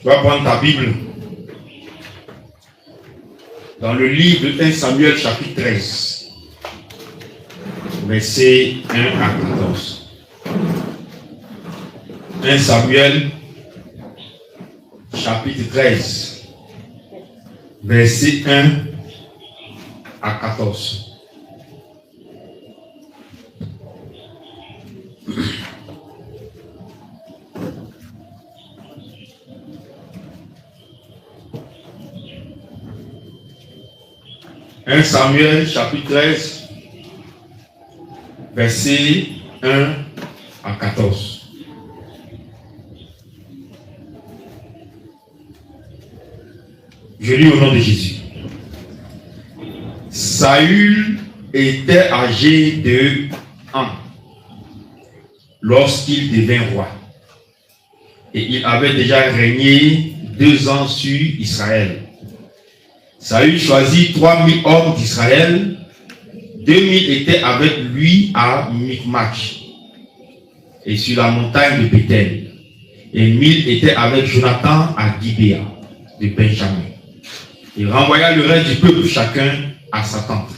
Tu vas prendre ta Bible dans le livre de 1 Samuel chapitre 13, versets 1 à 14. 1 Samuel chapitre 13, versets 1 à 14. « 1 Samuel chapitre 13, versets 1 à 14. Je lis au nom de Jésus. Saül était âgé de 1 ans lorsqu'il devint roi. Et il avait déjà régné 2 ans sur Israël. Saül choisit 3000 hommes d'Israël. 2000 étaient avec lui à Michmash et sur la montagne de Bethel. Et 1000 étaient avec Jonathan à Gibéa de Benjamin. Il renvoya le reste du peuple chacun à sa tente.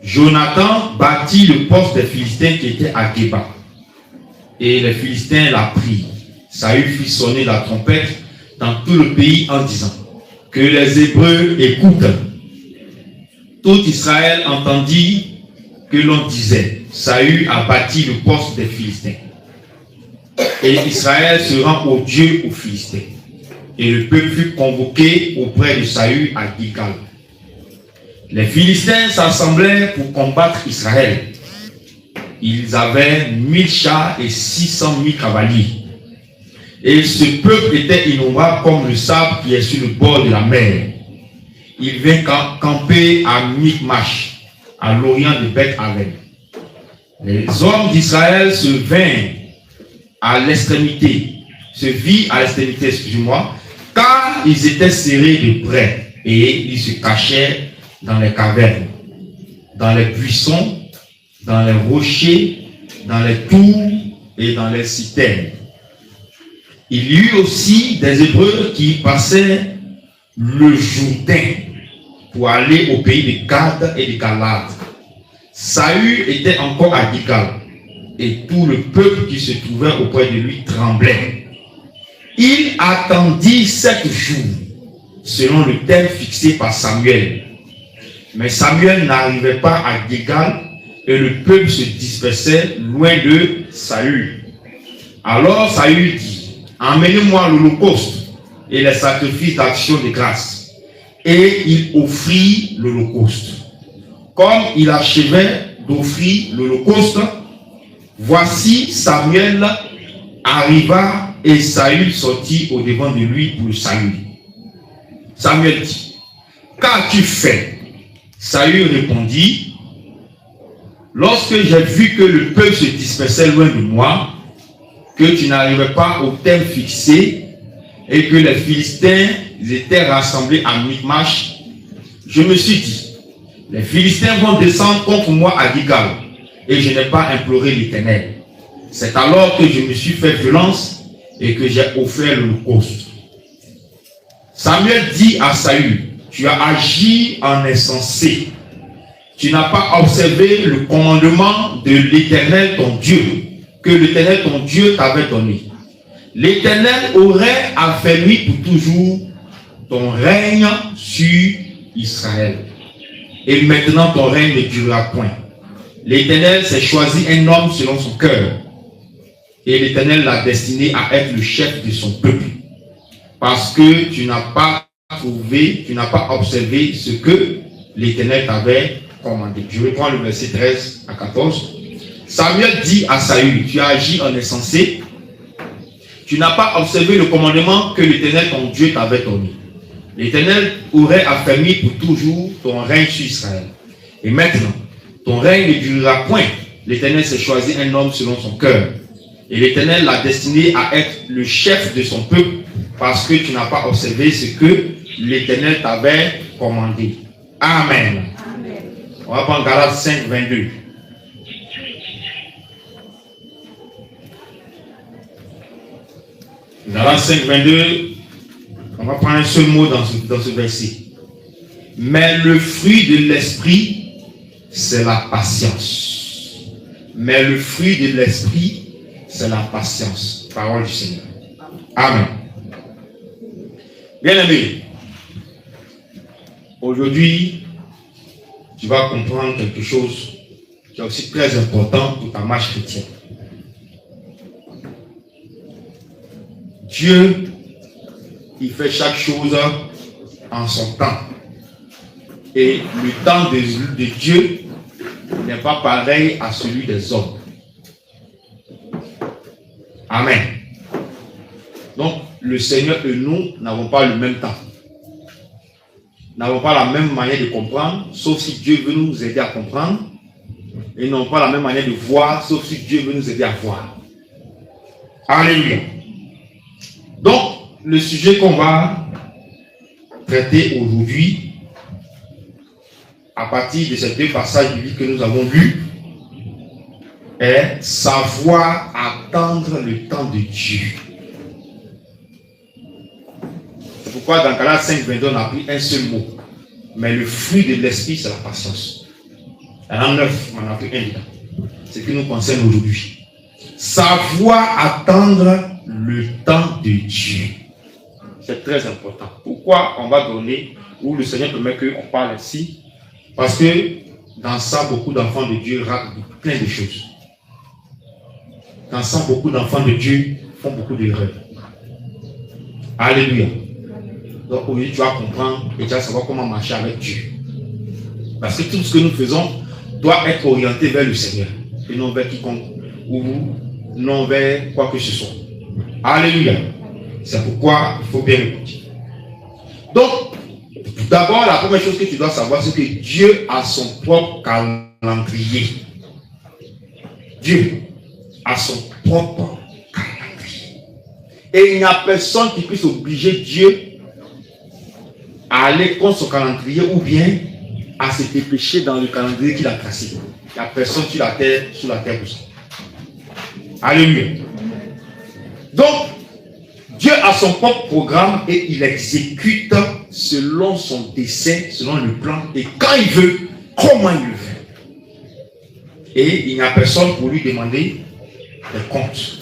Jonathan bâtit le poste des Philistins qui était à Geba. Et les Philistins l'apprirent. Saül fit sonner la trompette dans tout le pays en disant: que les Hébreux écoutent. Tout Israël entendit que l'on disait: Saül a bâti le poste des Philistins. Et Israël se rend au Dieu aux Philistins. Et le peuple fut convoqué auprès de Saül à Gilgal. Les Philistins s'assemblèrent pour combattre Israël. Ils avaient 1000 chars et 600 000 cavaliers. Et ce peuple était innombrable comme le sable qui est sur le bord de la mer. Il vint camper à Michmash, à l'orient de Beth-Aven. Les hommes d'Israël se virent à l'extrémité, car ils étaient serrés de près et ils se cachaient dans les cavernes, dans les buissons, dans les rochers, dans les tours et dans les citernes. Il y eut aussi des Hébreux qui passaient le Jourdain pour aller au pays de Gad et de Galade. Saül était encore à Gilgal et tout le peuple qui se trouvait auprès de lui tremblait. Il attendit 7 jours selon le terme fixé par Samuel. Mais Samuel n'arrivait pas à Gilgal et le peuple se dispersait loin de Saül. Alors Saül dit: emmenez-moi l'holocauste et les sacrifices d'action de grâce. Et il offrit l'holocauste. Comme il achevait d'offrir l'holocauste, voici Samuel arriva et Saül sortit au devant de lui pour le saluer. Samuel dit: qu'as-tu fait? Saül répondit: lorsque j'ai vu que le peuple se dispersait loin de moi, que tu n'arrivais pas au terme fixé et que les Philistins étaient rassemblés à Michmash, je me suis dit: les Philistins vont descendre contre moi à Gilgal et je n'ai pas imploré l'Éternel. C'est alors que je me suis fait violence et que j'ai offert l'holocauste. Samuel dit à Saül: tu as agi en insensé. Tu n'as pas observé le commandement de l'Éternel ton Dieu, que l'Éternel ton Dieu t'avait donné. L'Éternel aurait affermi pour toujours ton règne sur Israël. Et maintenant ton règne ne durera point. L'Éternel s'est choisi un homme selon son cœur. Et l'Éternel l'a destiné à être le chef de son peuple. Parce que tu n'as pas observé ce que l'Éternel t'avait commandé. Je reprends le verset 13 à 14. Samuel dit à Saül: tu as agi en insensé. Tu n'as pas observé le commandement que l'Éternel ton Dieu t'avait donné. L'Éternel aurait affermi pour toujours ton règne sur Israël. Et maintenant, ton règne ne durera point. L'Éternel s'est choisi un homme selon son cœur. Et l'Éternel l'a destiné à être le chef de son peuple, parce que tu n'as pas observé ce que l'Éternel t'avait commandé. Amen. Amen. On va prendre Galates 5, 22. Galates 5, 22. On va prendre un seul mot dans ce verset. Mais le fruit de l'esprit, c'est la patience. Mais le fruit de l'esprit, c'est la patience. Parole du Seigneur. Amen. Bien-aimé, aujourd'hui, tu vas comprendre quelque chose qui est aussi très important pour ta marche chrétienne. Dieu, il fait chaque chose en son temps. Et le temps de Dieu n'est pas pareil à celui des hommes. Amen. Donc, le Seigneur et nous n'avons pas le même temps. Nous n'avons pas la même manière de comprendre, sauf si Dieu veut nous aider à comprendre. Et nous n'avons pas la même manière de voir, sauf si Dieu veut nous aider à voir. Alléluia. Donc, le sujet qu'on va traiter aujourd'hui, à partir de ces deux passages bibliques que nous avons lus, est savoir attendre le temps de Dieu. C'est pourquoi dans Galates 5:22, on a pris un seul mot. Mais le fruit de l'esprit, c'est la patience. Dans 9, on a pris un dedans. C'est ce qui nous concerne aujourd'hui. Savoir attendre le temps de Dieu. C'est très important. Pourquoi on va donner, ou le Seigneur permet qu'on parle ainsi? Parce que dans ça, beaucoup d'enfants de Dieu ratent plein de choses. Dans ça, beaucoup d'enfants de Dieu font beaucoup d'erreurs. Alléluia. Donc aujourd'hui, tu vas comprendre et tu vas savoir comment marcher avec Dieu. Parce que tout ce que nous faisons doit être orienté vers le Seigneur. Et non vers quiconque. Ou non vers quoi que ce soit. Alléluia. C'est pourquoi il faut bien écouter. Donc, d'abord, la première chose que tu dois savoir, c'est que Dieu a son propre calendrier. Dieu a son propre calendrier. Et il n'y a personne qui puisse obliger Dieu à aller contre son calendrier ou bien à se dépêcher dans le calendrier qu'il a tracé. Il n'y a personne sur la terre pour ça. Alléluia. Donc, Dieu a son propre programme et il exécute selon son dessein, selon le plan, et quand il veut, comment il le veut. Et il n'y a personne pour lui demander des comptes.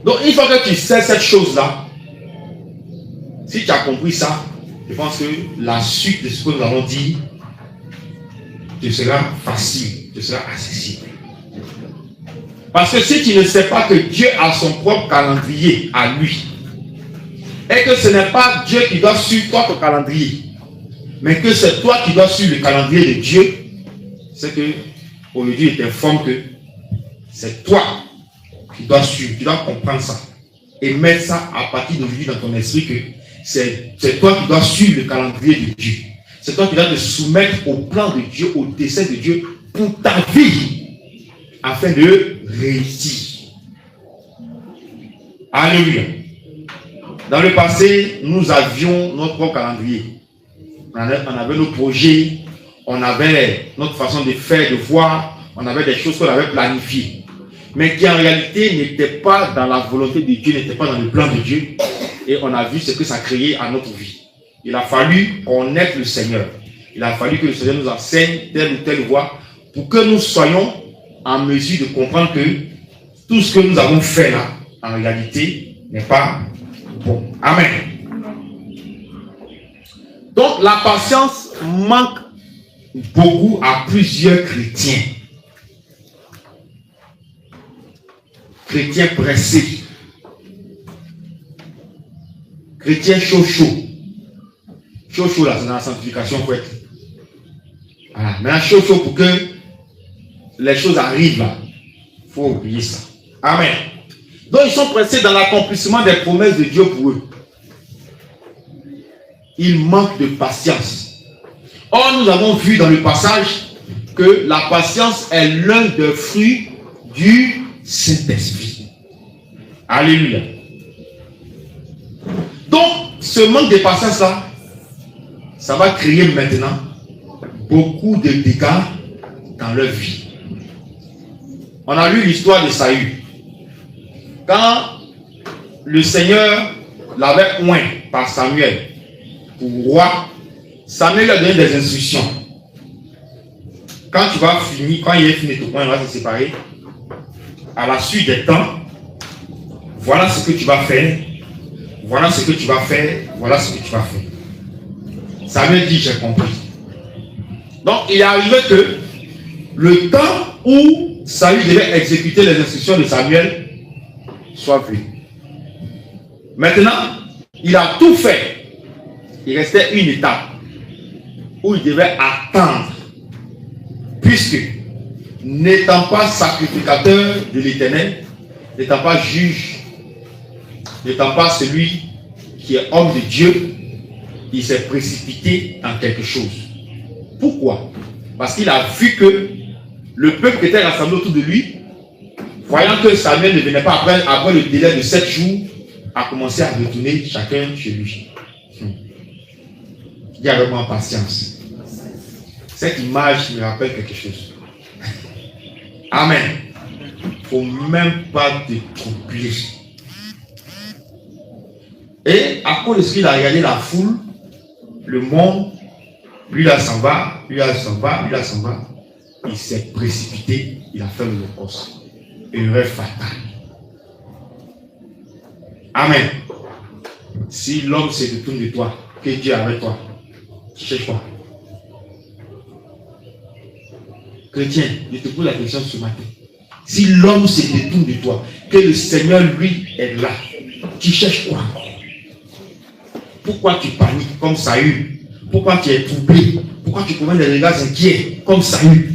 Donc, une fois que tu sais cette chose-là, si tu as compris ça, je pense que la suite de ce que nous avons dit te sera facile, te sera accessible. Parce que si tu ne sais pas que Dieu a son propre calendrier à lui, et que ce n'est pas Dieu qui doit suivre toi ton calendrier, mais que c'est toi qui dois suivre le calendrier de Dieu, c'est que aujourd'hui il t'informe que c'est toi qui dois suivre, tu dois comprendre ça et mettre ça à partir d'aujourd'hui dans ton esprit que c'est toi qui dois suivre le calendrier de Dieu. C'est toi qui dois te soumettre au plan de Dieu, au dessein de Dieu pour ta vie, afin de réussir. Alléluia. Dans le passé, nous avions notre propre calendrier. On avait nos projets, on avait notre façon de faire, de voir, on avait des choses qu'on avait planifiées, mais qui en réalité n'étaient pas dans la volonté de Dieu, n'étaient pas dans le plan de Dieu. Et on a vu ce que ça créait à notre vie. Il a fallu connaître le Seigneur. Il a fallu que le Seigneur nous enseigne telle ou telle voie pour que nous soyons en mesure de comprendre que tout ce que nous avons fait là, en réalité, n'est pas bon. Amen. Donc, la patience manque beaucoup à plusieurs chrétiens. Chrétiens pressés. Chrétien chaud. Chaud là, c'est dans la sanctification faut être. Voilà. Maintenant, chaud pour que les choses arrivent là. Il faut oublier ça. Amen. Donc, ils sont pressés dans l'accomplissement des promesses de Dieu pour eux. Ils manquent de patience. Or, nous avons vu dans le passage que la patience est l'un des fruits du Saint-Esprit. Alléluia. Donc, ce manque de patience là, ça va créer maintenant beaucoup de dégâts dans leur vie. On a lu l'histoire de Saül. Quand le Seigneur l'avait oint par Samuel pour roi, Samuel lui a donné des instructions. Quand tu vas finir, quand il est fini tout point, il va se séparer. À la suite des temps, voilà ce que tu vas faire. Voilà ce que tu vas faire. Voilà ce que tu vas faire. Samuel dit, j'ai compris. Donc, il est arrivé que le temps où Saül devait exécuter les instructions de Samuel soit venu. Maintenant, il a tout fait. Il restait une étape où il devait attendre. Puisque, n'étant pas sacrificateur de l'Éternel, n'étant pas juge, n'étant pas celui qui est homme de Dieu, il s'est précipité dans quelque chose. Pourquoi? Parce qu'il a vu que le peuple qui était rassemblé autour de lui, voyant que Samuel ne venait pas après le délai de 7 jours, a commencé à retourner chacun chez lui. Il y a vraiment patience. Cette image me rappelle quelque chose. Amen. Il ne faut même pas te troubler. Et à cause de ce qu'il a regardé la foule, le monde, lui là s'en va, lui là s'en va, lui là s'en va. Il s'est précipité, il a fait l'Holocauste. Erreur fatale. Amen. Si l'homme se détourne de toi, que Dieu est avec toi, tu cherches quoi? Chrétien, je te pose la question ce matin. Si l'homme se détourne de toi, que le Seigneur lui est là, tu cherches quoi? Pourquoi tu paniques comme Saül? Pourquoi tu es troublé? Pourquoi tu prends des regards inquiets comme Saül?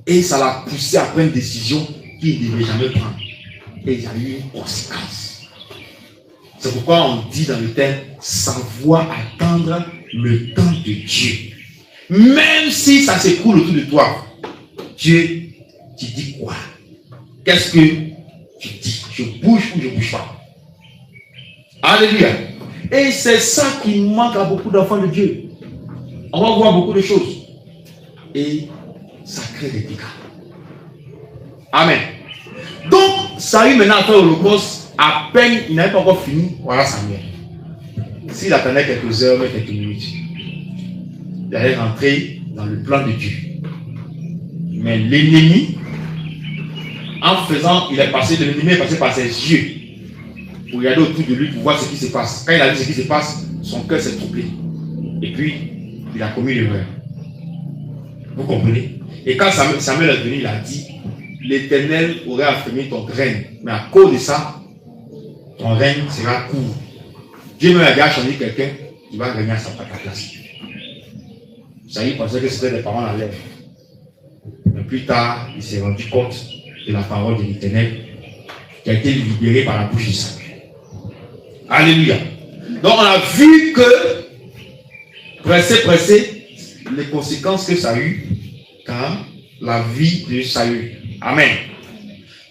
Et ça l'a poussé à prendre une décision qu'il ne devait jamais prendre. Et il y a eu une conséquence. C'est pourquoi on dit dans le texte, savoir attendre le temps de Dieu. Même si ça s'écoule autour de toi, Dieu, tu dis quoi? Qu'est-ce que tu dis? Je bouge ou je ne bouge pas? Alléluia. Et c'est ça qui manque à beaucoup d'enfants de Dieu. On va voir beaucoup de choses. Et ça crée des dégâts. Amen. Donc, Saül maintenant après l'Holocauste, à peine il n'avait pas encore fini, voilà Samuel. S'il attendait quelques heures, mais quelques minutes, il allait rentrer dans le plan de Dieu. Mais l'ennemi, en faisant, l'ennemi est passé par ses yeux pour regarder autour de lui pour voir ce qui se passe. Quand il a vu ce qui se passe, son cœur s'est troublé. Et puis, il a commis l'erreur. Vous comprenez? Et quand Samuel est venu, il a dit, l'Éternel aurait affermi ton règne. Mais à cause de ça, ton règne sera court. Dieu me a déjà choisi quelqu'un qui va régner à sa place. Saül pensait que c'était des paroles à l'air. Mais plus tard, il s'est rendu compte de la parole de l'Éternel qui a été libérée par la bouche de Samuel. Alléluia. Donc on a vu que, pressé, les conséquences que ça a eu dans la vie de Saül. Amen.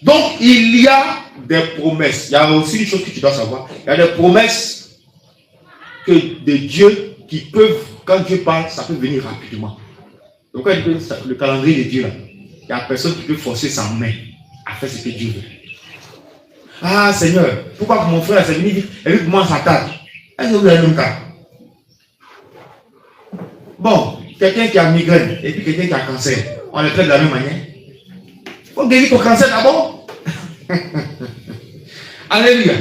Donc il y a des promesses. Il y a aussi une chose que tu dois savoir. Il y a des promesses de Dieu qui peuvent, quand Dieu parle, ça peut venir rapidement. Donc quand le calendrier de Dieu là, il n'y a personne qui peut forcer sa main à faire ce que Dieu veut. Ah Seigneur, pourquoi mon frère s'est venu vite et lui commence à tâche? Est-ce que vous avez le même cas? Bon, quelqu'un qui a migraine et puis quelqu'un qui a cancer, on le traite de la même manière. Il faut guérir ton cancer d'abord. Alléluia.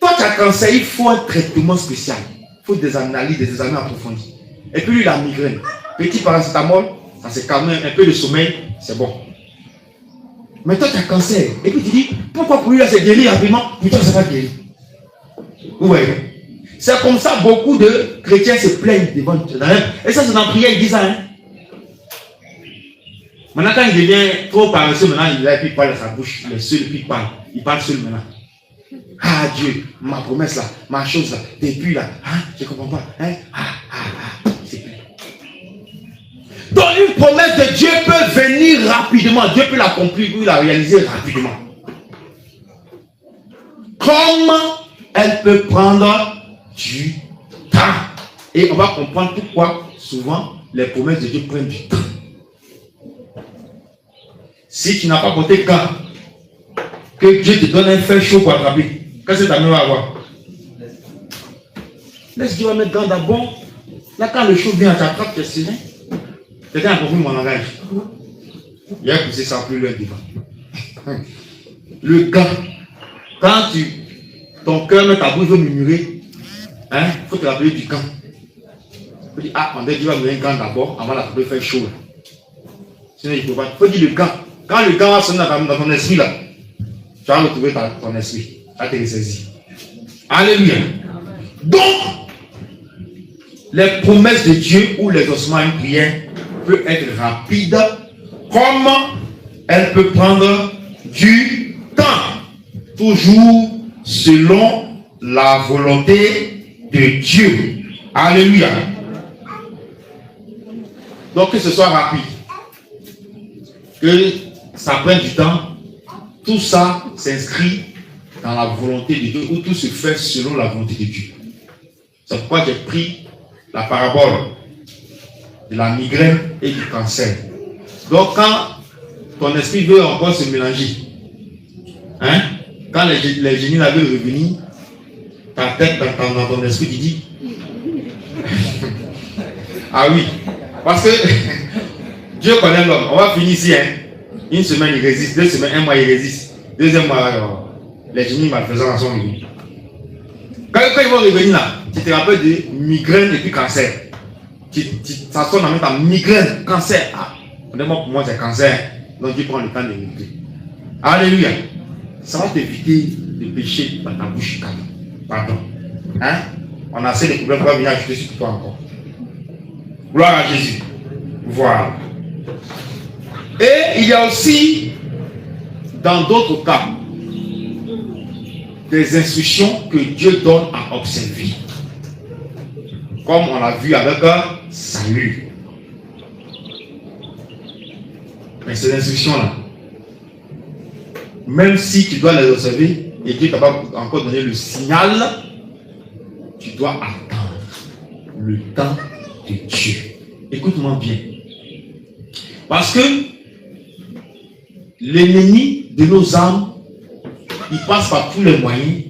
Toi tu as cancer, il faut un traitement spécial. Il faut des analyses, des examens approfondis. Et puis lui il a migraine. Petit paracétamol, ça se calme, un peu de sommeil, c'est bon. Mais toi tu as cancer. Et puis tu dis, pourquoi pour lui là c'est guéri rapidement, pour toi ça va guérir. Vous voyez? C'est comme ça beaucoup de chrétiens se plaignent devant Dieu. Et ça c'est dans la prière, ils disent ça. Hein? Maintenant quand il devient trop paresseux, maintenant il a, puis il parle de sa bouche, il est seul, puis il parle seul maintenant. Ah Dieu, ma promesse là, ma chose là, depuis là, hein, je ne comprends pas. Hein? C'est plus. Donc une promesse de Dieu peut venir rapidement, Dieu peut l'accomplir, peut la réaliser rapidement. Comment elle peut prendre du temps? Et on va comprendre pourquoi souvent les promesses de Dieu prennent du temps. Si tu n'as pas compté quand que Dieu te donne un fer chaud pour attraper, Qu'est-ce que ta main va avoir? Laisse Dieu mettre gants d'abord. Là, quand le chaud vient, tu attrapes tes serins. Quelqu'un a compris mon langage. Il a poussé ça plus loin devant. Le gant. Quand ton cœur met ta bouche veut murmurer, il faut te rappeler du gant. Il faut dire, ah, on Dieu va me mettre un gant d'abord avant de faire chaud. Sinon, il ne faut pas. Il faut dire le gant. Quand le gant va sonner dans ton esprit, là, tu vas retrouver ton esprit. Tu vas te ressaisir. Alléluia. Donc, les promesses de Dieu ou les ossements à une prière peuvent être rapides, comme elle peut prendre du temps. Toujours selon la volonté de Dieu. Alléluia. Donc, que ce soit rapide, que ça prenne du temps, tout ça s'inscrit dans la volonté de Dieu, ou tout se fait selon la volonté de Dieu. C'est pourquoi j'ai pris la parabole de la migraine et du cancer. Donc, quand ton esprit veut encore se mélanger, quand les génies là veulent revenir, ta tête dans ton esprit, tu dis ah oui, parce que Dieu connaît l'homme. On va finir ici, une semaine il résiste, 2 semaines, 1 mois il résiste, 2e mois les génies malfaisants sont revenus. Quand ils vont revenir là, tu te rappelles de migraine et puis cancer. Ça sonne en même temps migraine, cancer. Ah, pour moi c'est cancer, donc Dieu prend le temps de régler. Alléluia. Ça va t'éviter de pécher dans ta bouche. Pardon. On a assez de problèmes pour venir ajouter sur toi encore. Gloire à Jésus. Voilà. Et il y a aussi, dans d'autres cas, des instructions que Dieu donne à observer. Comme on l'a vu avec Saül. Mais ces instructions-là, même si tu dois les observer et Dieu t'a pas encore donné le signal, tu dois attendre le temps de Dieu. Écoute-moi bien. Parce que l'ennemi de nos âmes, il passe par tous les moyens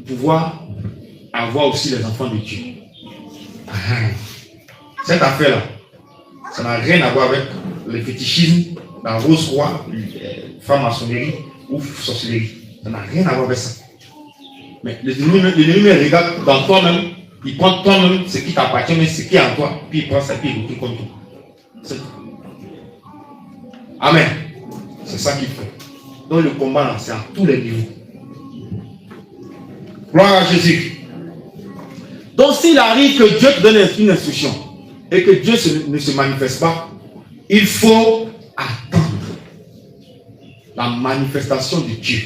pour pouvoir avoir aussi les enfants de Dieu. Cette affaire-là, ça n'a rien à voir avec le fétichisme, la rose-roi, franc-maçonnerie ou sorcellerie. Ça n'a rien à voir avec ça. Mais l'ennemi regarde dans toi-même, il prend toi-même ce qui t'appartient, mais ce qui est en toi, puis il prend ça, puis il retourne contre toi. C'est tout. Amen. C'est ça qu'il fait. Donc le combat, là, c'est à tous les niveaux. Gloire à Jésus. Donc s'il arrive que Dieu te donne une instruction et que Dieu ne se manifeste pas, il faut attendre la manifestation de Dieu.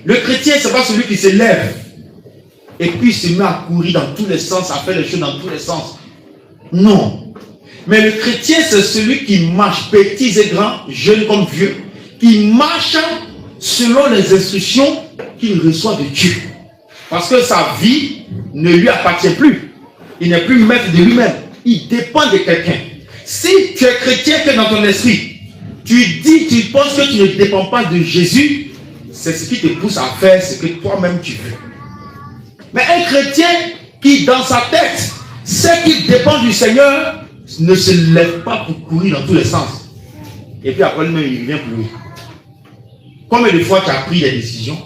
Le chrétien, ce n'est pas celui qui se lève et puis se met à courir dans tous les sens, à faire les choses dans tous les sens. Non. Mais le chrétien, c'est celui qui marche, petits et grands, jeunes comme vieux, qui marche selon les instructions qu'il reçoit de Dieu. Parce que sa vie ne lui appartient plus. Il n'est plus maître de lui-même. Il dépend de quelqu'un. Si tu es chrétien que dans ton esprit, tu penses que tu ne dépends pas de Jésus, c'est ce qui te pousse à faire ce que toi-même tu veux. Mais un chrétien qui, dans sa tête, sait qu'il dépend du Seigneur, ne se lève pas pour courir dans tous les sens. Et puis après lui-même, il vient pleurer. Combien de fois tu as pris des décisions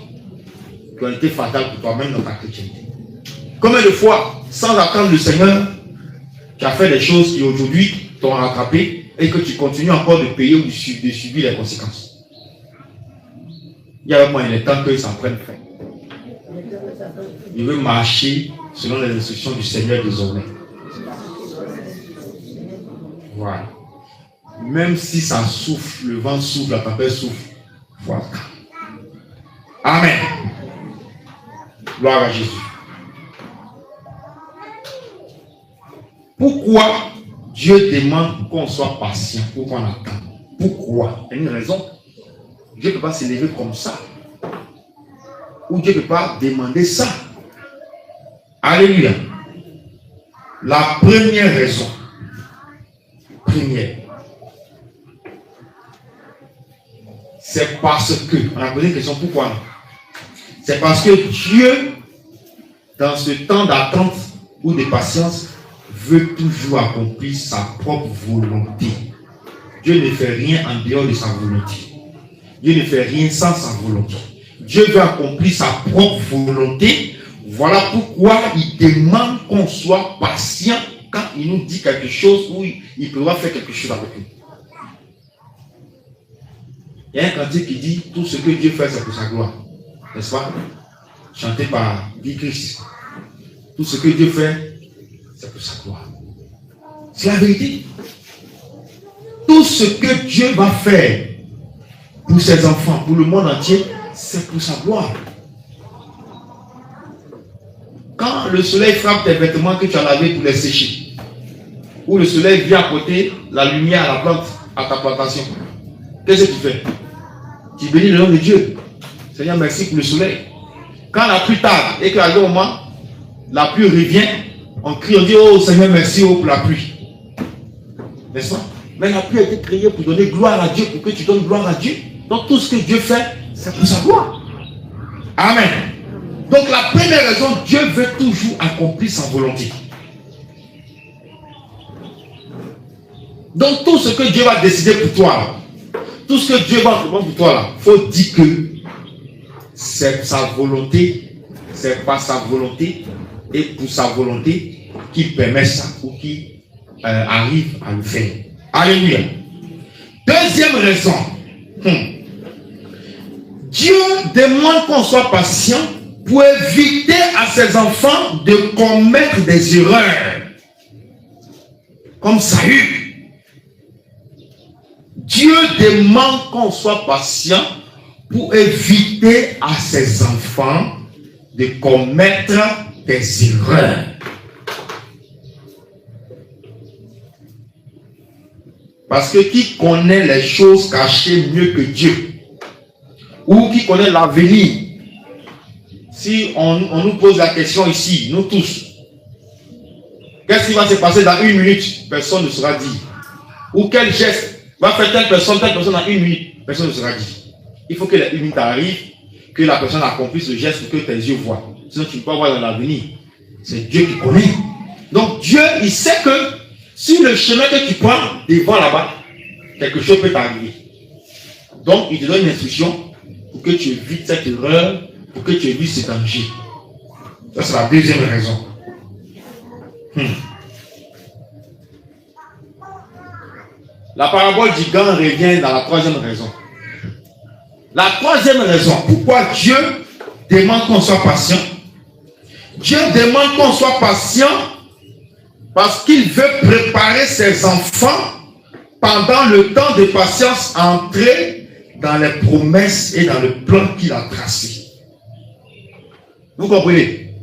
qui ont été fatales pour toi-même dans ta chrétienté? Combien de fois, sans attendre le Seigneur, tu as fait des choses qui aujourd'hui t'ont rattrapé et que tu continues encore de payer ou de subir les conséquences? Il y a vraiment le temps que ça prenne fin. Il veut marcher selon les instructions du Seigneur désormais. Voilà. Même si ça souffle, le vent souffle, la tempête souffle. Voilà. Amen. Gloire à Jésus. Pourquoi Dieu demande qu'on soit patient, pour qu'on attende? Pourquoi? Il y a une raison. Dieu ne peut pas s'élever comme ça. Ou Dieu ne peut pas demander ça. Alléluia. La première raison. C'est parce que, on a posé une question, pourquoi? C'est parce que Dieu, dans ce temps d'attente ou de patience, veut toujours accomplir sa propre volonté. Dieu ne fait rien en dehors de sa volonté. Dieu ne fait rien sans sa volonté. Dieu veut accomplir sa propre volonté. Voilà pourquoi il demande qu'on soit patient quand il nous dit quelque chose ou il pourra faire quelque chose avec nous. Il y a un cantique qui dit tout ce que Dieu fait, c'est pour sa gloire. N'est-ce pas? Chanté par Guy Christ. Tout ce que Dieu fait, c'est pour sa gloire. C'est la vérité. Tout ce que Dieu va faire pour ses enfants, pour le monde entier, c'est pour sa gloire. Quand le soleil frappe tes vêtements que tu as lavés pour les sécher, ou le soleil vient apporter la lumière à la plante, à ta plantation, qu'est-ce que tu fais? Tu bénis le nom de Dieu. Seigneur, merci pour le soleil. Quand la pluie tarde et qu'à un moment, la pluie revient, on crie, on dit, oh Seigneur, merci pour la pluie. N'est-ce pas? Mais la pluie a été créée pour donner gloire à Dieu, pour que tu donnes gloire à Dieu. Donc tout ce que Dieu fait, c'est pour sa gloire. Amen. Donc la première raison, Dieu veut toujours accomplir sa volonté. Donc tout ce que Dieu va décider pour toi, là, tout ce que Dieu va faire pour toi, il faut dire que c'est sa volonté, c'est pas sa volonté, et pour sa volonté qu'il permet ça ou qu'il arrive à le faire. Alléluia. Deuxième raison, Dieu demande qu'on soit patient pour éviter à ses enfants de commettre des erreurs comme Saül. Dieu demande qu'on soit patient pour éviter à ses enfants de commettre des erreurs. Parce que qui connaît les choses cachées mieux que Dieu? Ou qui connaît l'avenir? Si on nous pose la question ici, nous tous, qu'est-ce qui va se passer dans une minute? Personne ne sera dit. Ou quel geste va faire telle personne dans une minute? Personne ne sera dit. Il faut que la minute arrive, que la personne accomplisse le geste que tes yeux voient. Sinon tu ne peux pas voir dans l'avenir. C'est Dieu qui connaît. Donc Dieu, il sait que sur le chemin que tu prends devant là-bas, quelque chose peut t'arriver. Donc il te donne une instruction pour que tu évites cette erreur, pour que tu évites ce danger. Ça c'est la deuxième raison. La parabole du gant revient dans la troisième raison. La troisième raison, pourquoi Dieu demande qu'on soit patient. Dieu demande qu'on soit patient parce qu'il veut préparer ses enfants pendant le temps de patience à entrer dans les promesses et dans le plan qu'il a tracé. Vous comprenez?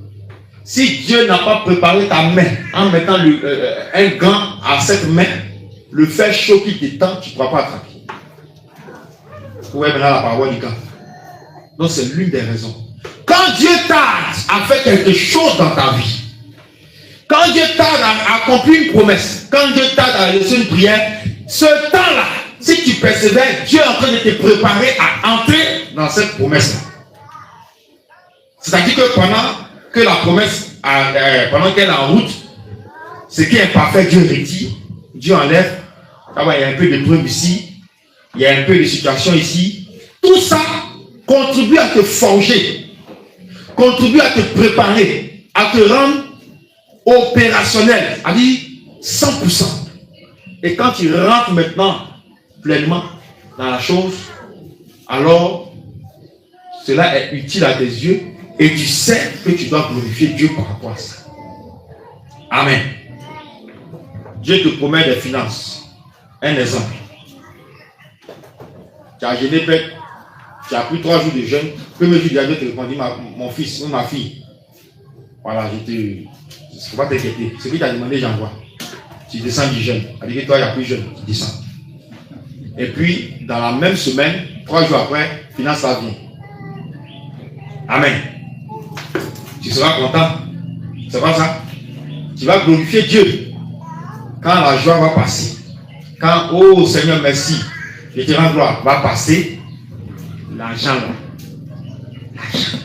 Si Dieu n'a pas préparé ta main en mettant un gant à cette main, le fer chaud qui t'étend, tu ne pourras pas attraper. Vous voyez maintenant la parole du gant. Donc c'est l'une des raisons. Quand Dieu tarde à faire quelque chose dans ta vie, quand Dieu tarde à accomplir une promesse, quand Dieu tarde à laisser une prière, ce temps-là, si tu persévères, Dieu est en train de te préparer à entrer dans cette promesse-là. C'est-à-dire que pendant que la promesse, pendant qu'elle est en route, ce qui est parfait, Dieu retire, Dieu enlève. Ah bah, il y a un peu de preuve ici, il y a un peu de situation ici. Tout ça contribue à te forger, contribue à te préparer, à te rendre opérationnel, à dire 100%. Et quand tu rentres maintenant pleinement dans la chose, alors cela est utile à tes yeux et tu sais que tu dois glorifier Dieu par rapport à ça. Amen. Dieu te promet des finances. Un exemple. Tu as jeûné peut-être, tu as pris 3 jours de jeûne. Premier jour, Dieu te répondit, mon fils ou ma fille. Voilà, il ne faut pas t'inquiéter. Ce que tu as demandé, j'envoie. Tu descends du jeûne. C'est-à-dire que toi, il n'y a plus jeûne, tu descends. Et puis, dans la même semaine, 3 jours après, finance ça vient. Amen. Tu seras content. C'est pas ça? Tu vas glorifier Dieu. Quand la joie va passer, quand, oh Seigneur, merci, je te rends gloire, va passer, l'argent là. L'argent.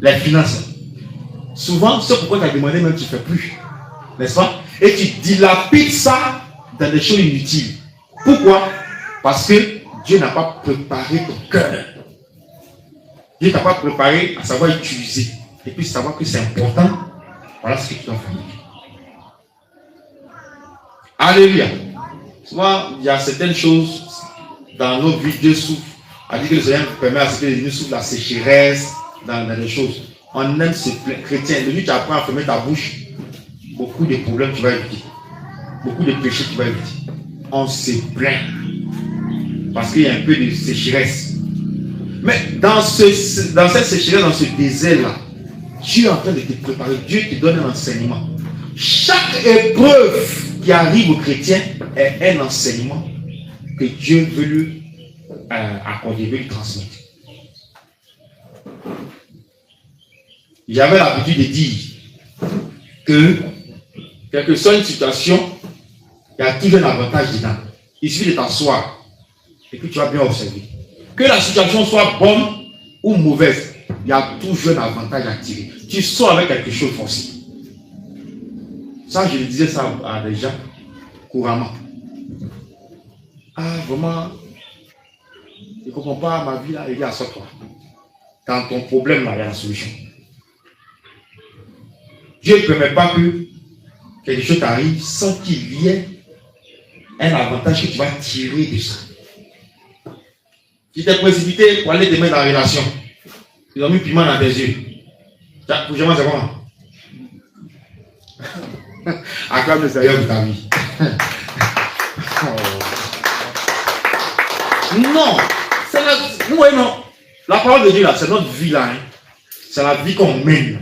les finances. Souvent, c'est pourquoi tu as demandé, même tu ne fais plus. N'est-ce pas? Et tu dilapides ça dans des choses inutiles. Pourquoi? Parce que Dieu n'a pas préparé ton cœur. Dieu t'a pas préparé à savoir utiliser. Et puis savoir que c'est important. Voilà ce que tu dois faire. Alléluia. Souvent, il y a certaines choses dans nos vies, Dieu souffre. A dit que le Seigneur permet à ce que les ennemis souffrent la sécheresse dans les choses. On aime se plaindre. Chrétien, le jour tu apprends à fermer ta bouche, beaucoup de problèmes tu vas éviter. Beaucoup de péchés tu vas éviter. On se plaint. Parce qu'il y a un peu de sécheresse. Mais dans cette sécheresse, dans ce désert-là, Dieu est en train de te préparer. Dieu te donne un enseignement. Chaque épreuve qui arrive aux chrétiens est un enseignement que Dieu veut lui accorder, veut lui transmettre. J'avais l'habitude de dire que, quelle que soit une situation, il y a toujours un avantage dedans. Il suffit de t'asseoir et puis tu vas bien observer. Que la situation soit bonne ou mauvaise, il y a toujours un avantage à tirer. Tu sors avec quelque chose forcé. Ça, je le disais ça à des gens couramment. Ah, vraiment, je ne comprends pas ma vie là, il y a ça toi. Dans ton problème là, il y a la solution. Dieu ne permet pas que quelque chose t'arrive sans qu'il y ait un avantage que tu vas tirer de ça. Tu t'es précipité pour aller te mettre dans la relation. Ils ont mis piment dans tes yeux. Pour jamais c'est comment? Acclame le Seigneur de ta vie. Non, c'est la parole de Dieu là, c'est notre vie là. Hein. C'est la vie qu'on mène.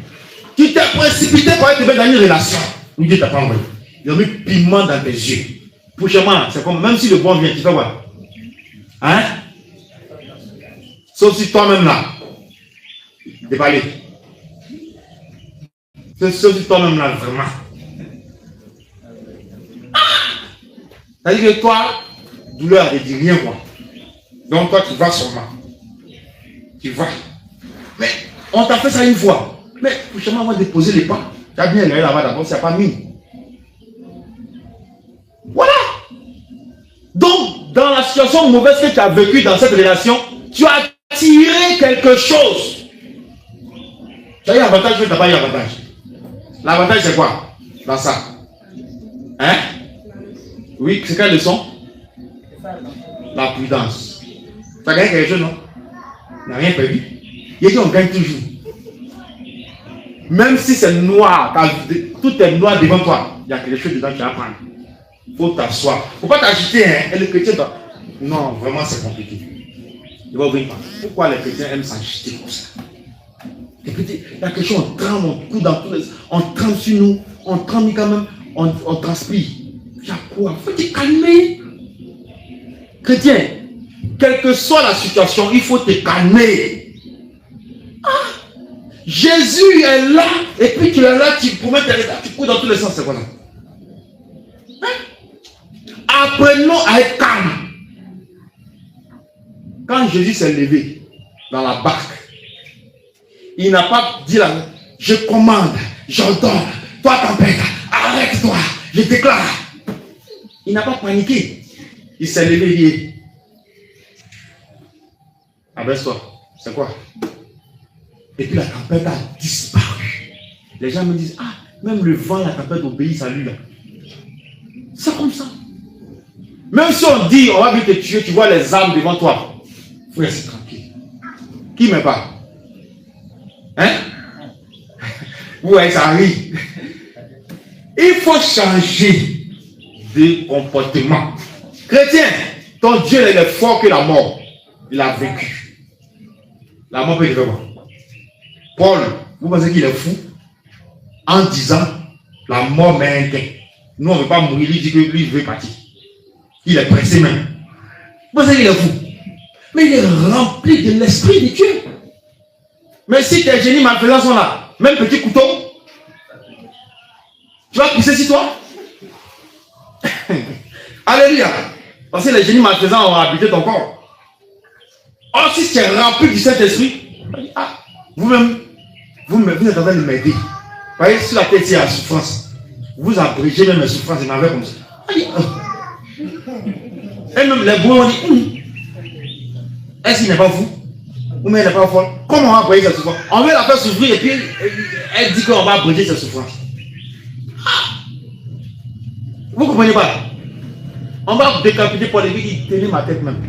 Tu t'es précipité pour aller te mettre dans une relation. Où Dieu t'a pas envoyé. Ils ont mis piment dans tes yeux. Prochainement, c'est comme même si le bon vient, tu fais quoi? Hein? Sauf si toi-même là, déballer. Sauf si toi-même là, vraiment. C'est-à-dire que toi, douleur ne dit rien quoi. Donc toi, tu vas seulement. Tu vas. Mais on t'a fait ça une fois. Mais prochainement, on va déposer les pas. Tu as bien regardé là-bas d'abord, ça n'a pas mis. Voilà. Donc, dans la situation mauvaise que tu as vécue dans cette relation, tu as tiré quelque chose. Tu as eu avantage ou tu n'as pas eu avantage? L'avantage, c'est quoi dans ça? Hein? Oui, c'est quelle leçon? La prudence. Tu as gagné quelque chose, non? Tu n'as rien perdu. Il dit on gagne toujours. Même si c'est noir, tout est noir devant toi, il y a quelque chose dedans qui va prendre. Il faut t'asseoir. Il ne faut pas t'agiter, hein? Et les chrétiens, non, vraiment c'est compliqué. Il va ouvrir. Pourquoi les chrétiens aiment s'agiter comme ça? Les chrétiens, il y a quelque chose, on tremble, on court dans tous les... On tremble sur nous, on tremble quand même, on transpire. Il y a quoi? Il faut te calmer. Chrétien, quelle que soit la situation, il faut te calmer. Ah! Jésus est là, et puis tu es là, tu promets, tu cours dans tous les sens, c'est quoi là? Hein? Apprenons à être calme. Quand Jésus s'est levé dans la barque, il n'a pas dit là, je commande, j'ordonne, toi tempête, arrête-toi, je déclare. Il n'a pas paniqué. Il s'est levé, il dit, abaisse-toi, c'est quoi? Et puis la tempête a disparu. Les gens me disent, ah, même le vent, la tempête obéit à lui là. C'est comme ça. Même si on dit, on va venir te tuer, tu vois les armes devant toi. Il faut rester tranquille. Qui me parle? Hein? Ouais, ça arrive. Il faut changer de comportement. Chrétien, ton Dieu est fort que la mort. Il a vécu. La mort peut être vraiment. Paul, vous pensez qu'il est fou en disant la mort m'inquiète. Nous, on ne veut pas mourir, il dit que lui, il veut partir. Il est pressé même. Vous pensez qu'il est fou? Mais il est rempli de l'esprit de Dieu. Mais si tes génies malfaisants sont là, même petit couteau, tu vas pousser sur toi. Alléluia. Parce que les génies malfaisants ont habité ton corps. Or, si tu es rempli du Saint-Esprit, ah, vous-même, vous êtes en train de m'aider. Vous voyez, sur la tête, il y a la souffrance. Vous abrégez même mes souffrances, et m'avez comme ça. Et même les bouillons, on dit, est-ce qu'il n'est pas fou? Ou bien il n'est pas folle? Comment on va abréger sa souffrance? On veut la faire souffrir et puis elle dit qu'on va abréger sa souffrance. Vous ne comprenez pas? On va décapiter pour les vies, il tenait ma tête même.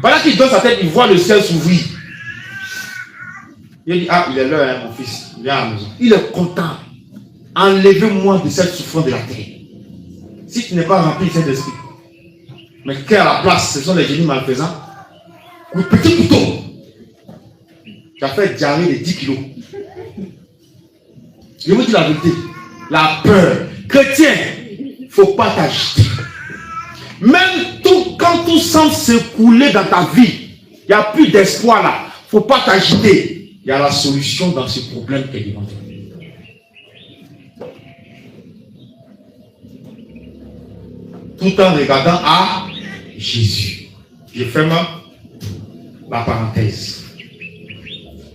Pendant qu'il donne sa tête, il voit le ciel s'ouvrir. Il dit, ah, il est là, hein, mon fils, viens à la maison. Il est content. Enlevez-moi de cette souffrance de la terre. Si tu n'es pas rempli de cet esprit. Mais qui est à la place, ce sont les génies malfaisants. Le petit couteau. Tu as fait diarrhée de 10 kilos. Je vous dis la vérité. La peur. Chrétien, il ne faut pas t'agiter. Même quand tout semble s'écouler dans ta vie, il n'y a plus d'espoir là. Il ne faut pas t'agiter. Il y a la solution dans ce problème qui est devant toi. Tout en regardant à Jésus. Je ferme la parenthèse.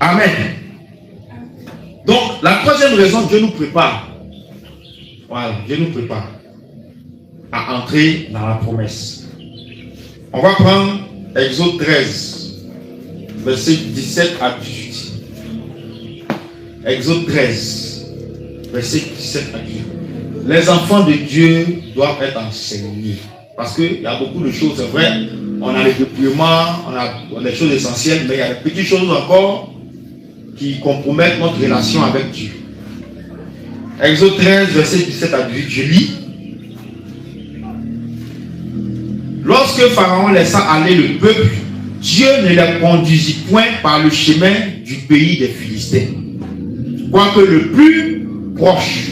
Amen. Donc, la troisième raison, Dieu nous prépare. Voilà, Dieu nous prépare à entrer dans la promesse. On va prendre Exode 13, verset 17 à 18. Exode 13, verset 17 à 18. Les enfants de Dieu doivent être enseignés. Parce qu'il y a beaucoup de choses, c'est vrai. On a les déploiements, on a les choses essentielles, mais il y a des petites choses encore qui compromettent notre relation avec Dieu. Exode 13, verset 17 à 18, je lis. Lorsque Pharaon laissa aller le peuple, Dieu ne les conduisit point par le chemin du pays des Philistins, quoique le plus proche.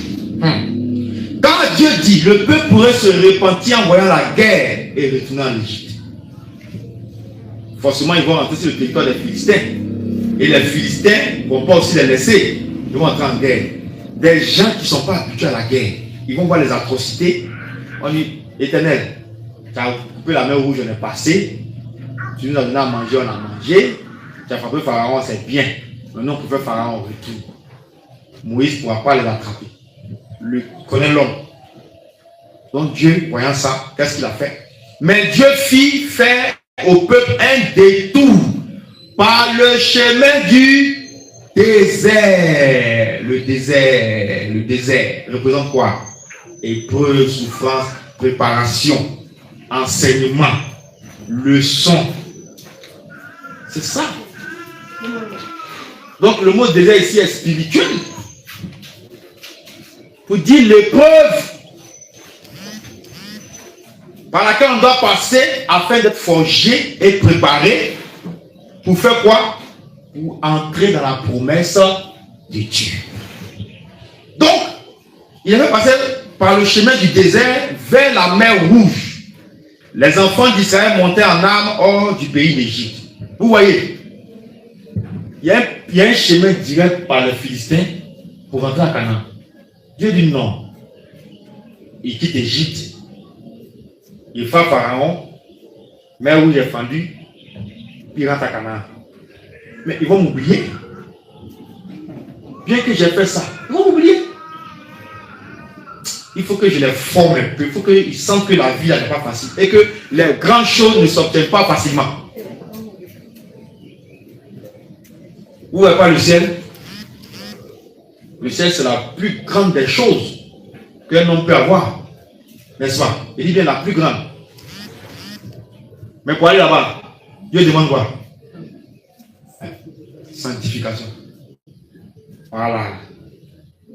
Quand Dieu dit, le peuple pourrait se repentir en voyant la guerre et retourner en Égypte. Forcément, ils vont rentrer sur le territoire des Philistins. Et les Philistins ne vont pas aussi les laisser. Ils vont entrer en guerre. Des gens qui ne sont pas habitués à la guerre, ils vont voir les atrocités. On dit, Éternel, tu as coupé la mer rouge, on est passé. Tu nous as donné à manger, on a mangé. Tu as frappé Pharaon, c'est bien. Maintenant, on peut faire Pharaon en retour. Moïse ne pourra pas les attraper. Le connaît l'homme. Donc Dieu, voyant ça, qu'est-ce qu'il a fait? Mais Dieu fit faire au peuple un détour par le chemin du désert. Le désert représente quoi? Épreuve, souffrance, préparation, enseignement, leçon. C'est ça. Donc le mot désert ici est spirituel. Pour dire l'épreuve par laquelle on doit passer afin d'être forgé et préparé pour faire quoi? Pour entrer dans la promesse de Dieu. Donc, il avait passé par le chemin du désert vers la mer Rouge. Les enfants d'Israël montaient en armes hors du pays d'Égypte. Vous voyez, il y a un chemin direct par les Philistins pour rentrer à Canaan. Dieu dit non. Il quitte Égypte. Il frappe Pharaon. Mer Rouge est fendue. Il rentre à Canaan. Mais ils vont m'oublier. Bien que j'ai fait ça, ils vont m'oublier. Il faut que je les forme un peu. Il faut qu'ils sentent que la vie n'est pas facile. Et que les grandes choses ne s'obtiennent pas facilement. Vous voyez pas le ciel? Le ciel, c'est la plus grande des choses qu'un homme peut avoir. N'est-ce pas? Il dit bien la plus grande. Mais pour aller là-bas, Dieu demande quoi? Sanctification. Voilà.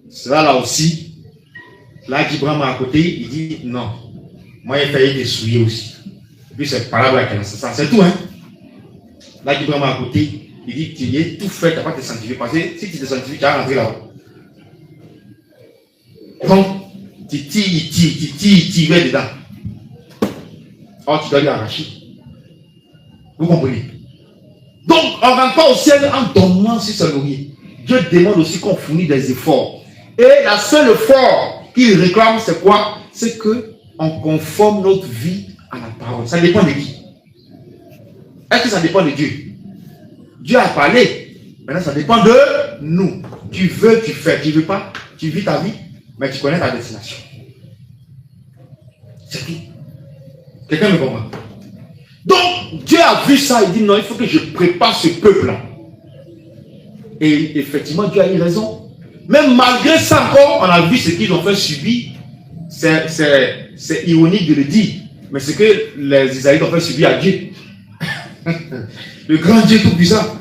Cela là aussi, là qu'Ibrahim à côté, il dit non. Moi, il fallait te souiller aussi. Et puis c'est par là qu'elle a ça. C'est tout, hein? Là qu'Ibrahim à côté, il dit tu es tout fait, tu n'as pas te sanctifier. Parce que si tu te sanctifies, tu vas rentrer là-haut. Donc, tu tires dedans. Or, tu dois lui arracher. Vous comprenez? Donc, on ne rentre pas au ciel en dormant sur ce laurier. Dieu demande aussi qu'on fournisse des efforts. Et la seule effort qu'il réclame, c'est quoi? C'est qu'on conforme notre vie à la parole. Ça dépend de qui? Est-ce que ça dépend de Dieu? Dieu a parlé. Maintenant, ça dépend de nous. Tu veux, tu fais. Tu veux pas, tu vis ta vie, mais tu connais ta destination. C'est tout. Quelqu'un me comprend? Donc, Dieu a vu ça, il dit non, il faut que je prépare ce peuple-là. Et effectivement, Dieu a eu raison. Même malgré ça encore, on a vu ce qu'ils ont fait subir. C'est ironique de le dire, mais c'est que les Israélites ont fait subir à Dieu. Le grand Dieu tout puissant.